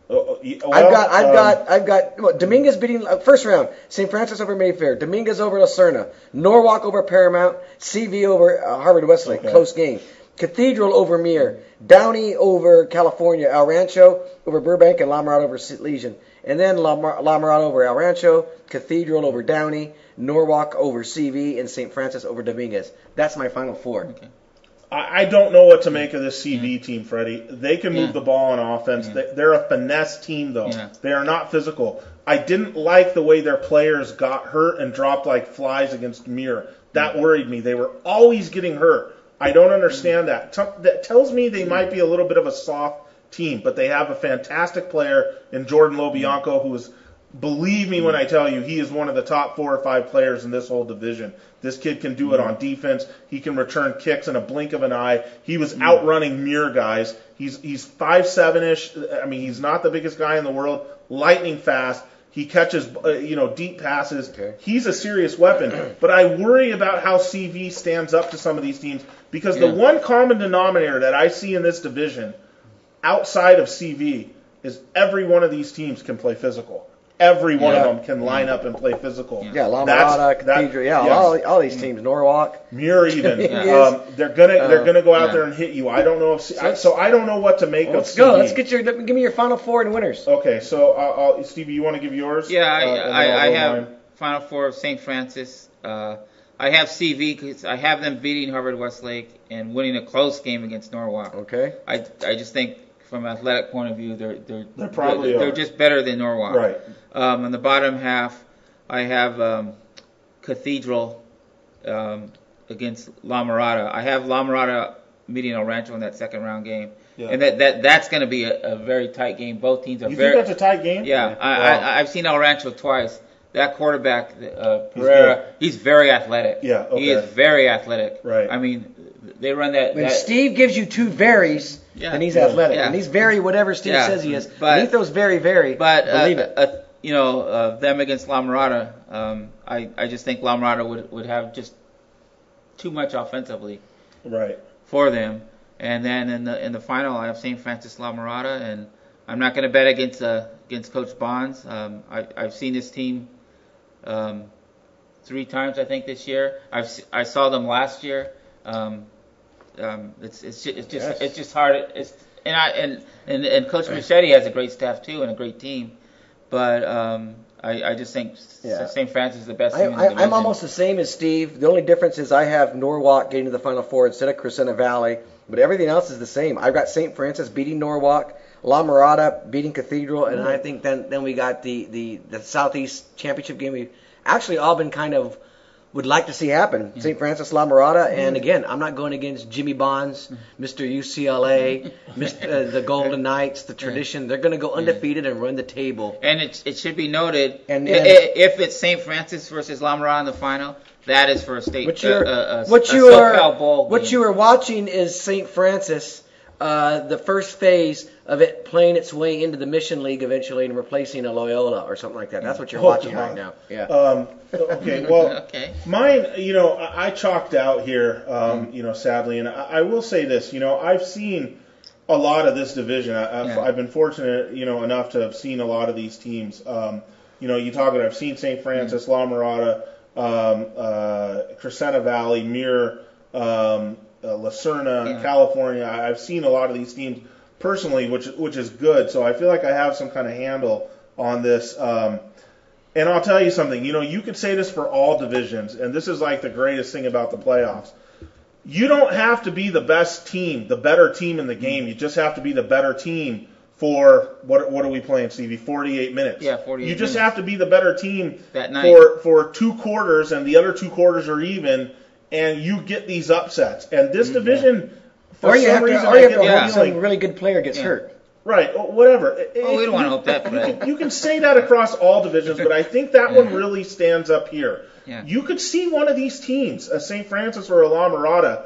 S2: I've got Dominguez beating first round. St. Francis over Mayfair, Dominguez over Lucerna, Norwalk over Paramount, CV over Harvard Westlake, close game. Cathedral over Muir, Downey over California, El Rancho over Burbank, and La Mirada over Tolegian. And then La Mirada over El Rancho, Cathedral over Downey, Norwalk over CV, and St. Francis over Dominguez. That's my Final Four.
S3: Okay. I don't know what to make of this CV team, Freddie. They can move the ball on offense. They're a finesse team, though. Yeah. They are not physical. I didn't like the way their players got hurt and dropped like flies against Muir. That worried me. They were always getting hurt. I don't understand that. That tells me they might be a little bit of a soft team, but they have a fantastic player in Jordan Lobianco, who is, believe me when I tell you, he is one of the top 4 or 5 players in this whole division. This kid can do it on defense. He can return kicks in a blink of an eye. He was outrunning Muir guys. He's 5'7"-ish. I mean, he's not the biggest guy in the world. Lightning fast. He catches, deep passes. Okay. He's a serious weapon. But I worry about how CV stands up to some of these teams, because the one common denominator that I see in this division outside of CV is every one of these teams can play physical. Every one of them can line up and play physical.
S2: Yeah, La Mirada, Cathedral, all these teams, Norwalk,
S3: Muir even. They're gonna go out there and hit you. I don't know if I don't know what to make of.
S2: Let's go. Let's give me your Final Four and winners.
S3: Okay, so Stevie, you want to give yours?
S1: Yeah, I have Final Four of St. Francis. I have CV because I have them beating Harvard Westlake and winning a close game against Norwalk.
S2: Okay.
S1: I just think from an athletic point of view,
S3: they're
S1: just better than Norwalk.
S3: Right.
S1: On the bottom half, I have Cathedral against La Mirada. I have La Mirada meeting El Rancho in that second round game, and that's going to be a very tight game. Both teams are
S3: You think that's a tight game?
S1: Yeah, I've seen El Rancho twice. That quarterback, Pereira, he's very athletic.
S3: Yeah, okay.
S1: He is very athletic.
S3: Right.
S1: I mean, they run that.
S2: When Steve gives you two varies, then he's athletic. And he's very whatever Steve says he is. But he throws very, believe it.
S1: Them against La Mirada, I just think La Mirada would have just too much offensively.
S3: Right.
S1: For them. And then in the final, I have St. Francis La Mirada, and I'm not going to bet against Coach Bonds. I've seen this team 3 times, I think, this year. I saw them last year. It's just hard. And Coach Machete has a great staff too and a great team, but I just think St. Francis is the best team in the division.
S2: I'm almost the same as Steve. The only difference is I have Norwalk getting to the Final Four instead of Crescenta Valley, but everything else is the same. I've got St. Francis beating Norwalk, La Mirada beating Cathedral, and I think then we got the Southeast Championship game. We've actually all been kind of would like to see happen. St. Francis, La Mirada, and again, I'm not going against Jimmy Bonds, Mr. UCLA, the Golden Knights, the tradition. They're going to go undefeated and run the table.
S1: And it should be noted, if it's St. Francis versus La Mirada in the final, that is for a state SoCal Bowl game.
S2: What you are watching is St. Francis, the first phase of it playing its way into the Mission League eventually and replacing a Loyola or something like that. That's what you're watching right now. Yeah.
S3: Okay. Well, mine, I chalked out here, sadly, and I will say this. I've seen a lot of this division. I've been fortunate, enough to have seen a lot of these teams. You talk about I've seen St. Francis, La Mirada, Crescenta Valley, Muir. Lucerna, California. I've seen a lot of these teams personally, which is good. So I feel like I have some kind of handle on this. And I'll tell you something. You could say this for all divisions, and this is like the greatest thing about the playoffs. You don't have to be the best team, the better team in the game. You just have to be the better team for what are we playing, Stevie? 48 minutes.
S1: Yeah, 48 minutes.
S3: You just have to be the better team
S1: that night
S3: for 2 quarters, and the other 2 quarters are even, and you get these upsets. And this division, for some reason,
S2: or you have to hope some really good player gets hurt.
S3: Right, whatever.
S1: We don't want to hope that.
S3: You can say that across all divisions, but I think that one really stands up here.
S1: Yeah.
S3: You could see one of these teams, a St. Francis or a La Mirada,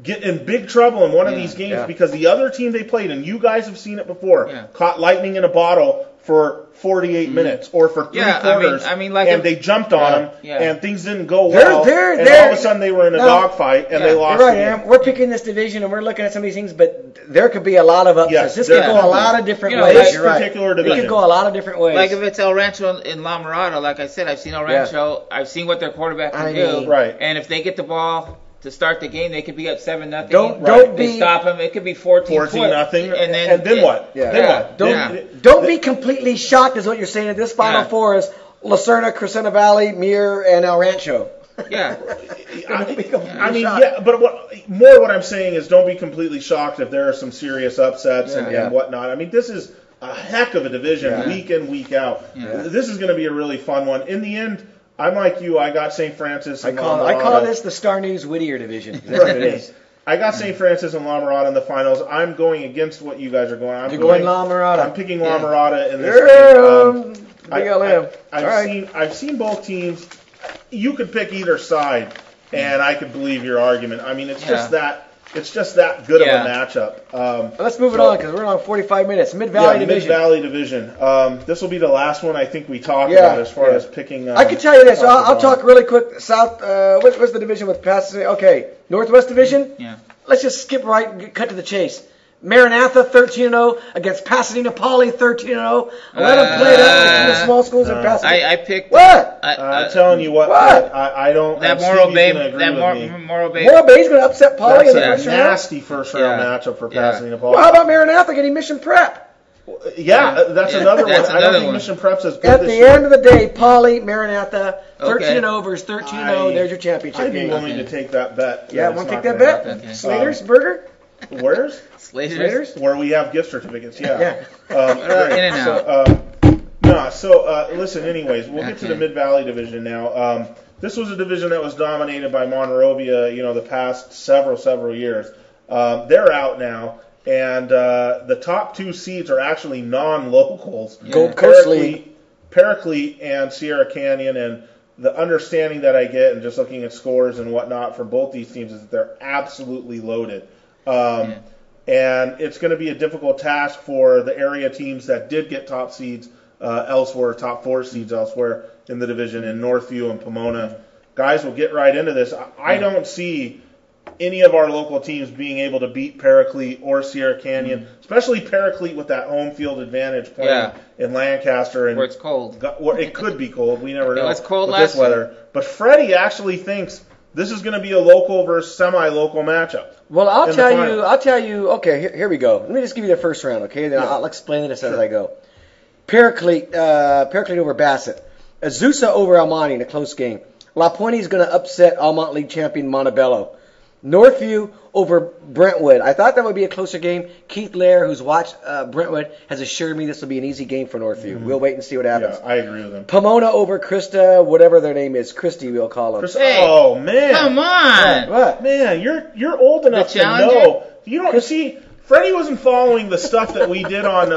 S3: get in big trouble in one of these games because the other team they played, and you guys have seen it before, caught lightning in a bottle for 48 minutes or for 3 quarters, and they jumped on them, and things didn't go well, and all of a sudden they were in a dogfight, and they lost.
S2: You're right, Aram. We're picking this division, and we're looking at some of these things, but there could be a lot of upsets.
S3: Yes,
S2: this could go a lot of different ways.
S3: This particular division.
S2: It could go a lot of different ways.
S1: Like if it's El Rancho in La Mirada, like I said, I've seen El Rancho. I've seen what their quarterback can do.
S3: Right.
S1: And if they get the ball to start the game, they could be up 7-0.
S2: Don't
S1: stop them. It could be 14-0.
S3: And then what?
S2: Don't be completely shocked, is what you're saying. This Final Four is Lucerna, Crescenta Valley, Muir, and El Rancho.
S1: Yeah.
S3: But what I'm saying is don't be completely shocked if there are some serious upsets and whatnot. I mean, this is a heck of a division week in, week out.
S1: Yeah.
S3: This is going to be a really fun one. In the end, I'm like you. I got St. Francis and La Mirada.
S2: I call this the Star News Whittier division. That's what it is.
S3: I got St. Francis and La Mirada in the finals. I'm going against what you guys are going.
S2: You're going La Mirada.
S3: I'm picking La Mirada in this game. I've seen both teams. You could pick either side, and I could believe your argument. I mean, it's just that good of a matchup.
S2: Let's move it on because we're on 45 minutes. Mid-Valley Division.
S3: Mid-Valley Division. This will be the last one I think we talk about as far as picking.
S2: I can tell you this. I'll talk really quick. South. What's the division with Pasadena? Okay, Northwest Division.
S1: Yeah.
S2: Let's just skip right, cut to the chase. Maranatha 13-0 against Pasadena Poly 13-0. Let them play that in the small schools in Pasadena.
S1: I picked.
S2: What?
S3: I'm telling you what. I don't.
S1: That Morro Bay. Morro
S2: Bay's going to upset Poly in the first round.
S3: Nasty first round matchup for Pasadena Poly.
S2: Well, how about Maranatha getting Mission Prep?
S3: That's another one. I don't think Mission Prep's as good
S2: At
S3: this
S2: the
S3: year.
S2: end of the day, Poly, Maranatha, 13-0 versus 13-0. There's your championship
S3: I'd be
S2: game.
S3: willing to take that bet.
S2: Yeah, want to take that bet?
S1: Okay.
S2: Slater's Burger?
S3: Where's?
S1: Slater's?
S3: Where we have gift certificates,
S1: In and out.
S3: Listen, anyways, we'll get to the Mid-Valley Division now. This was a division that was dominated by Monrovia, the past several years. They're out now, and the top 2 seeds are actually non-locals.
S2: Gold Coast League.
S3: Paraclete and Sierra Canyon, and the understanding that I get, and just looking at scores and whatnot for both these teams, is that they're absolutely loaded. And it's going to be a difficult task for the area teams that did get top seeds elsewhere, top 4 seeds elsewhere in the division, in Northview and Pomona. Guys will get right into this. I don't see any of our local teams being able to beat Paraclete or Sierra Canyon, especially Paraclete with that home field advantage playing in Lancaster. And
S1: where it's cold.
S3: It could be cold. We never know.
S1: It was cold
S3: with
S1: last
S3: this weather. But Freddie actually thinks this is going to be a local versus semi-local matchup.
S2: Well, I'll tell you. Okay, here we go. Let me just give you the first round, okay? Then I'll explain this as I go. Paraclete over Bassett. Azusa over Almonte in a close game. La Puente is going to upset Almont League champion Montebello. Northview over Brentwood. I thought that would be a closer game. Keith Lair, who's watched Brentwood, has assured me this will be an easy game for Northview. Mm-hmm. We'll wait and see what happens.
S3: Yeah, I agree with him.
S2: Pomona over Krista, whatever their name is. Christy, we'll call them.
S3: Oh, man.
S1: Come on.
S2: What?
S3: Man, you're old enough to know. You don't see... Freddie wasn't following the stuff that we did on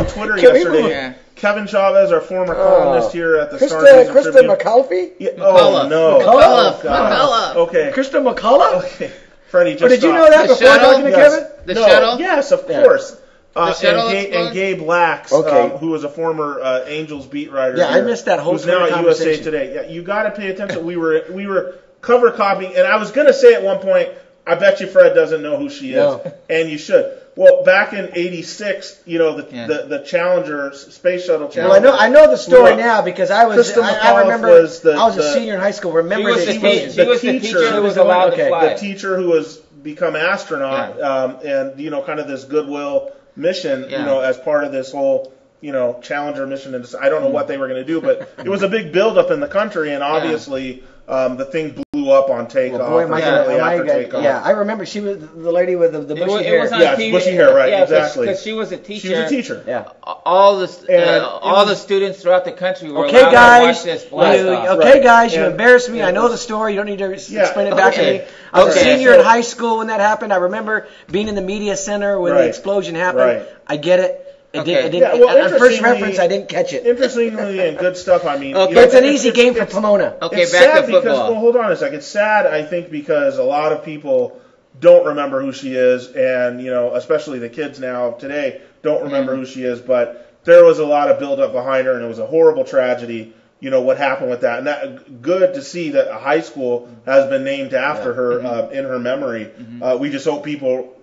S3: Twitter yesterday.
S1: Yeah.
S3: Kevin Chavez, our former columnist here at the Star News
S2: Krista
S3: Tribune.
S2: McAuliffe?
S3: Yeah, oh, no.
S1: McCullough.
S3: Okay.
S2: Krista McCullough?
S3: Okay. Freddie, just
S2: did you know that before talking to Kevin?
S1: The shuttle?
S3: Yes, of course.
S1: And
S3: Gabe Lax, who was a former Angels beat writer.
S2: Yeah, I missed that whole
S3: who's now at USA Today. Yeah, you got to pay attention. We were cover copying, and I was going to say at one point, I bet you Fred doesn't know who she is, and you should. Well, back in '86, the Challenger space shuttle Challenger.
S2: Well, I know the story now because I remember I was a senior in high school. Remember
S1: she was the teacher who was allowed to fly.
S3: The teacher who was become astronaut, and kind of this goodwill mission, as part of this whole Challenger mission. And I don't know what they were going to do, but it was a big buildup in the country, and obviously the thing blew up on takeoff.
S2: Well, boy, I remember she was the lady with the bushy hair.
S3: Bushy hair, right? Exactly.
S1: Because she was a teacher.
S3: She was a teacher.
S2: Yeah.
S1: All the students throughout the country were
S2: allowed
S1: to watch this blast off.
S2: Okay, guys, you embarrassed me. I know the story. You don't need to explain it back to me. I was a senior in high school when that happened. I remember being in the media center when the explosion happened.
S3: Right.
S2: I get it. At first reference, I didn't catch it.
S3: Interestingly and good stuff. I mean,
S2: it's an easy game for Pomona.
S1: Okay,
S3: it's
S1: back
S3: sad
S1: to football.
S3: Because, hold on a second. It's sad, I think, because a lot of people don't remember who she is, and especially the kids now today don't remember who she is. But there was a lot of build-up behind her, and it was a horrible tragedy. What happened with that, and that good to see that a high school has been named after her in her memory. We just hope people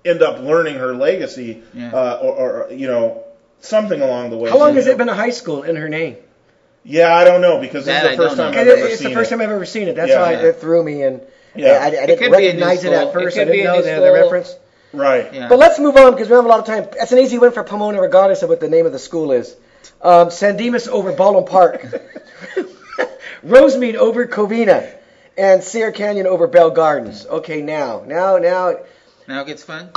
S3: end up learning her legacy, or something along the way.
S2: How long has it been a high school in her name?
S3: Yeah, I don't know, because this is the first time I've ever seen it.
S2: It's the first time I've ever seen it. That's why it threw me, and I didn't recognize it at first. I didn't know the reference.
S3: Right.
S2: Yeah. But let's move on because we don't have a lot of time. That's an easy win for Pomona, regardless of what the name of the school is. San Dimas over Baldwin Park. Rosemead over Covina. And Sierra Canyon over Bell Gardens. Okay, now
S1: it gets fun?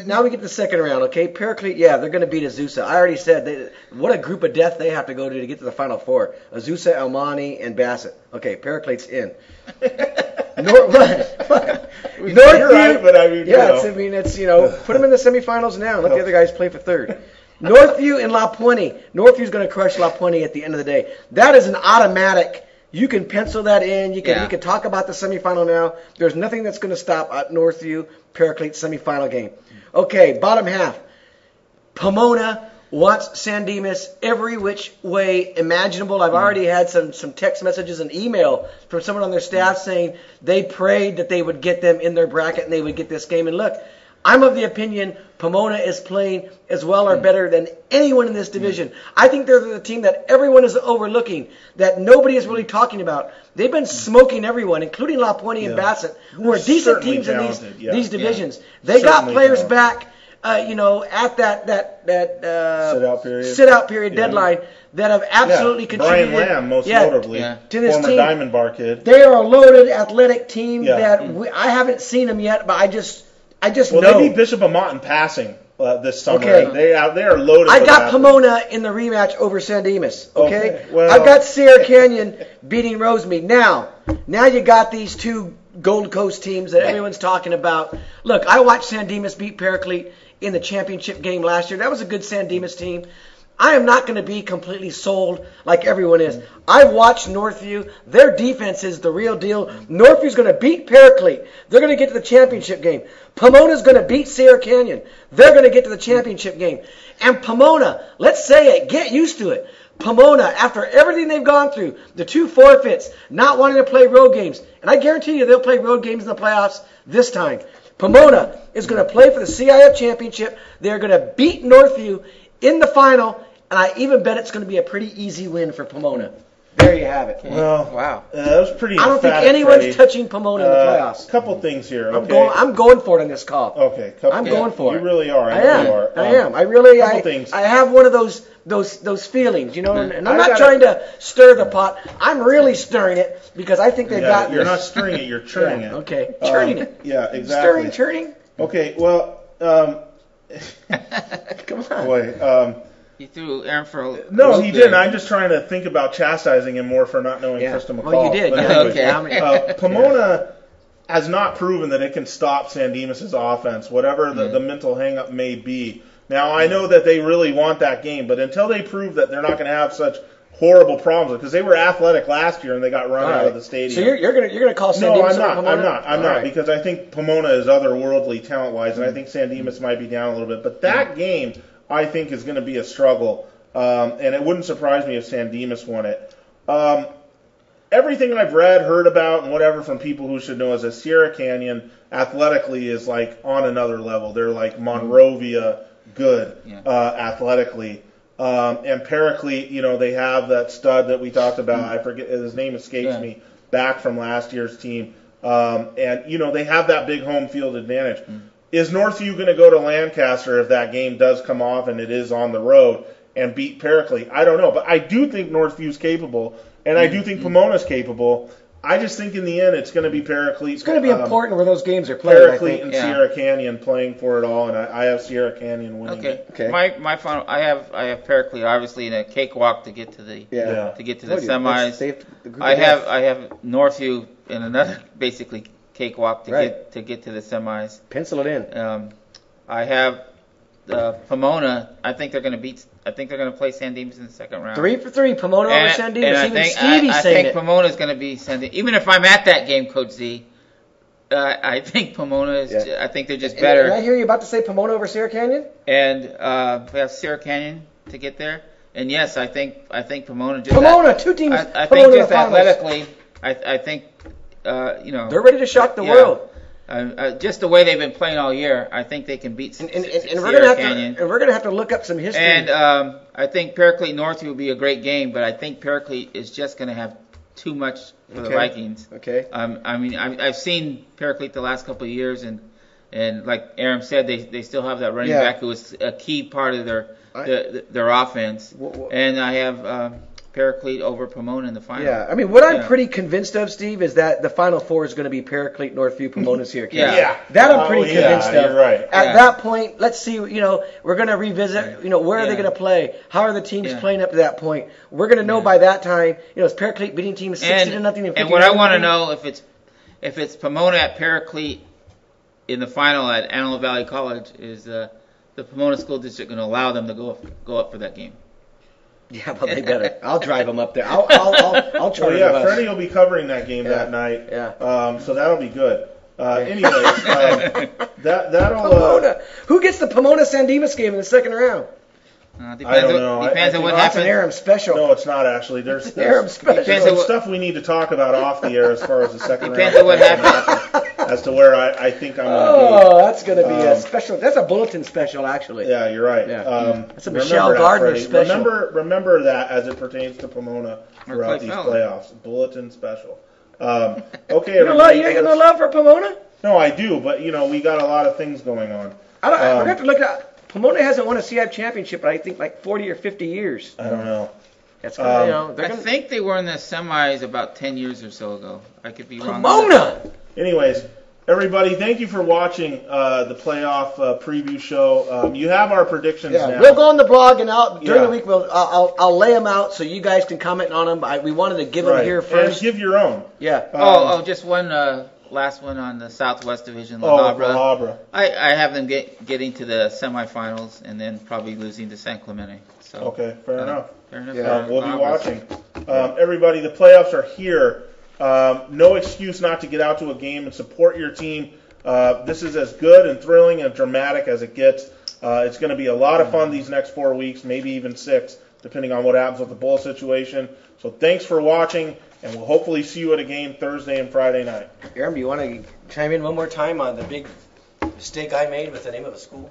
S2: Now we get the second round, okay? Paraclete, they're going to beat Azusa. I already said, what a group of death they have to go to get to the Final Four. Azusa, Almani, and Bassett. Okay, Paraclete's in.
S3: You're right, but I mean,
S2: put them in the semifinals now and let the other guys play for third. Northview and La Puente. Northview's going to crush La Puente at the end of the day. That is an automatic. You can pencil that in. You can talk about the semifinal now. There's nothing that's going to stop at Northview Paraclete semifinal game. Okay, bottom half. Pomona wants San Dimas every which way imaginable. I've already had some text messages and email from someone on their staff saying they prayed that they would get them in their bracket and they would get this game. And look, I'm of the opinion Pomona is playing as well or better than anyone in this division. I think they're the team that everyone is overlooking, that nobody is really talking about. They've been smoking everyone, including La Puente and Bassett, who are decent teams in these divisions. They got players back, at that sit-out period deadline that have absolutely contributed.
S3: Brian Lamb, most notably,
S2: to this
S3: former
S2: team.
S3: Diamond Bar kid.
S2: They are a loaded, athletic team that I haven't seen them yet, but I just know.
S3: They beat Bishop Amat in passing this summer. Okay. They are loaded.
S2: I got Pomona in the rematch over San Dimas. Okay? Well, I've got Sierra Canyon beating Rosemead. Now you got these two Gold Coast teams that everyone's talking about. Look, I watched San Dimas beat Paraclete in the championship game last year. That was a good San Dimas team. I am not going to be completely sold like everyone is. I've watched Northview. Their defense is the real deal. Northview's going to beat Paraclete. They're going to get to the championship game. Pomona's going to beat Sierra Canyon. They're going to get to the championship game. And Pomona, let's say it, get used to it. Pomona, after everything they've gone through, the 2 forfeits, not wanting to play road games, and I guarantee you they'll play road games in the playoffs this time. Pomona is going to play for the CIF championship. They're going to beat Northview in the final, and I even bet it's going to be a pretty easy win for Pomona. There you have it.
S3: Well,
S1: wow.
S3: That was pretty emphatic,
S2: I don't think anyone's touching Pomona in the playoffs.
S3: Couple things here. Okay?
S2: I'm going for it in this call.
S3: Okay.
S2: I'm going for it.
S3: You really are.
S2: I am. I have one of those feelings, and I'm not trying to stir the pot. I'm really stirring it because I think they've got.
S3: You're not stirring it. You're churning it.
S2: Okay, churning it.
S3: Yeah, exactly.
S2: Churning.
S3: Okay. Well.
S2: Come on.
S3: Boy.
S1: He threw Aram for a
S3: No, he didn't. I'm just trying to think about chastising him more for not knowing Krista McCall.
S2: Well, you did.
S1: Okay.
S3: Pomona has not proven that it can stop San Dimas' offense, whatever the mental hang-up may be. Now, I know that they really want that game, but until they prove that they're not going to have such horrible problems, because they were athletic last year and they got run out of the stadium.
S2: So you're gonna call San Dimas?
S3: No, I'm not, because I think Pomona is otherworldly talent-wise, and I think San Dimas might be down a little bit. But that game, I think, is going to be a struggle, and it wouldn't surprise me if San Dimas won it. everything I've read, heard about, and whatever from people who should know is that Sierra Canyon athletically is like on another level. They're like Monrovia good athletically. And Paraclete, they have that stud that we talked about. I forget his name escapes me. Back from last year's team, and they have that big home field advantage. Is Northview going to go to Lancaster if that game does come off and it is on the road and beat Paraclete? I don't know, but I do think Northview's capable, and I do think Pomona's capable. I just think in the end it's going to be Paraclete.
S2: It's going to be important where those games are played.
S3: Paraclete and Sierra Canyon playing for it all, and I have Sierra Canyon winning.
S1: Okay. My final. I have Paraclete obviously in a cakewalk to get to the semis. I have Northview in another basically cakewalk to get to the semis.
S2: Pencil it in.
S1: I have Pomona. I think they're going to play San Dimas in the second round.
S2: 3 for 3, Pomona over San Dimas.
S1: Even Stevie's saying it. I think Pomona's going to be San Dimas. Even if I'm at that game, Coach Z, I think Pomona is. I think they're just better.
S2: Did I hear you about to say Pomona over Sierra Canyon?
S1: And we have Sierra Canyon to get there. And yes, I think Pomona.
S2: Two teams.
S1: I think just athletically, I think
S2: they're ready to shock the world.
S1: Just the way they've been playing all year, I think they can beat
S2: Sierra Canyon. And we're going to have to look up some history.
S1: And I think Paraclete Northview will be a great game, but I think Paraclete is just going to have too much for the Vikings.
S2: Okay.
S1: I've seen Paraclete the last couple of years, and like Aram said, they still have that running back who is a key part of their offense. And I have Paraclete over Pomona in the final.
S2: Yeah, what I'm pretty convinced of, Steve, is that the Final Four is going to be Paraclete, Northview, Pomona, Sierra Canyon. That I'm pretty convinced of.
S3: You're right.
S2: At that point, let's see, we're going to revisit, where are they going to play? How are the teams playing up to that point? We're going to know by that time, is Paraclete beating teams 60-0?
S1: And what I want to know, if it's Pomona at Paraclete in the final at Antelope Valley College, is the Pomona School District going to allow them to go up for that game?
S2: Yeah, but they better. I'll drive them up there. I'll try.
S3: Well, Freddie will be covering that game that night.
S2: Yeah.
S3: So that'll be good. Anyways, that'll.
S2: Pomona. Who gets the Pomona San Dimas game in the second round?
S3: I don't know.
S1: Depends on what
S2: happens.
S1: happens.
S2: It's an Aram special.
S3: No, it's not actually. There's
S2: Aram special.
S3: There's stuff we need to talk about off the air as far as the second round.
S1: Depends on what happens.
S3: As to where I think I'm going to be.
S2: Oh, that's going to be a special. That's a bulletin special, actually.
S3: Yeah, you're right.
S2: Yeah. That's a Michelle Gardner special.
S3: Remember that as it pertains to Pomona throughout these playoffs. Bulletin special. Okay, everybody.
S2: You ain't got no love for Pomona?
S3: No, I do, but we got a lot of things going on.
S2: We're going to have to look at. Pomona hasn't won a CIF championship in I think like 40 or 50 years.
S3: I don't know.
S2: That's gonna,
S1: I think they were in the semis about 10 years or so ago. I could be wrong.
S2: Pomona!
S3: Anyways, everybody, thank you for watching the playoff preview show. You have our predictions now.
S2: We'll go on the blog, and during the week I'll lay them out so you guys can comment on them. We wanted to give them here first.
S3: And give your own.
S2: Yeah.
S1: Just one last one on the Southwest Division,
S3: La Habra.
S1: I have them getting to the semifinals and then probably losing to San Clemente. So,
S3: okay, fair enough.
S1: Yeah.
S3: We'll be watching. Everybody, the playoffs are here. No excuse not to get out to a game and support your team. This is as good and thrilling and dramatic as it gets. It's going to be a lot of fun these next 4 weeks, maybe even 6, depending on what happens with the bowl situation. So thanks for watching, and we'll hopefully see you at a game Thursday and Friday night.
S2: Aram, do you want to chime in one more time on the big mistake I made with the name of a school?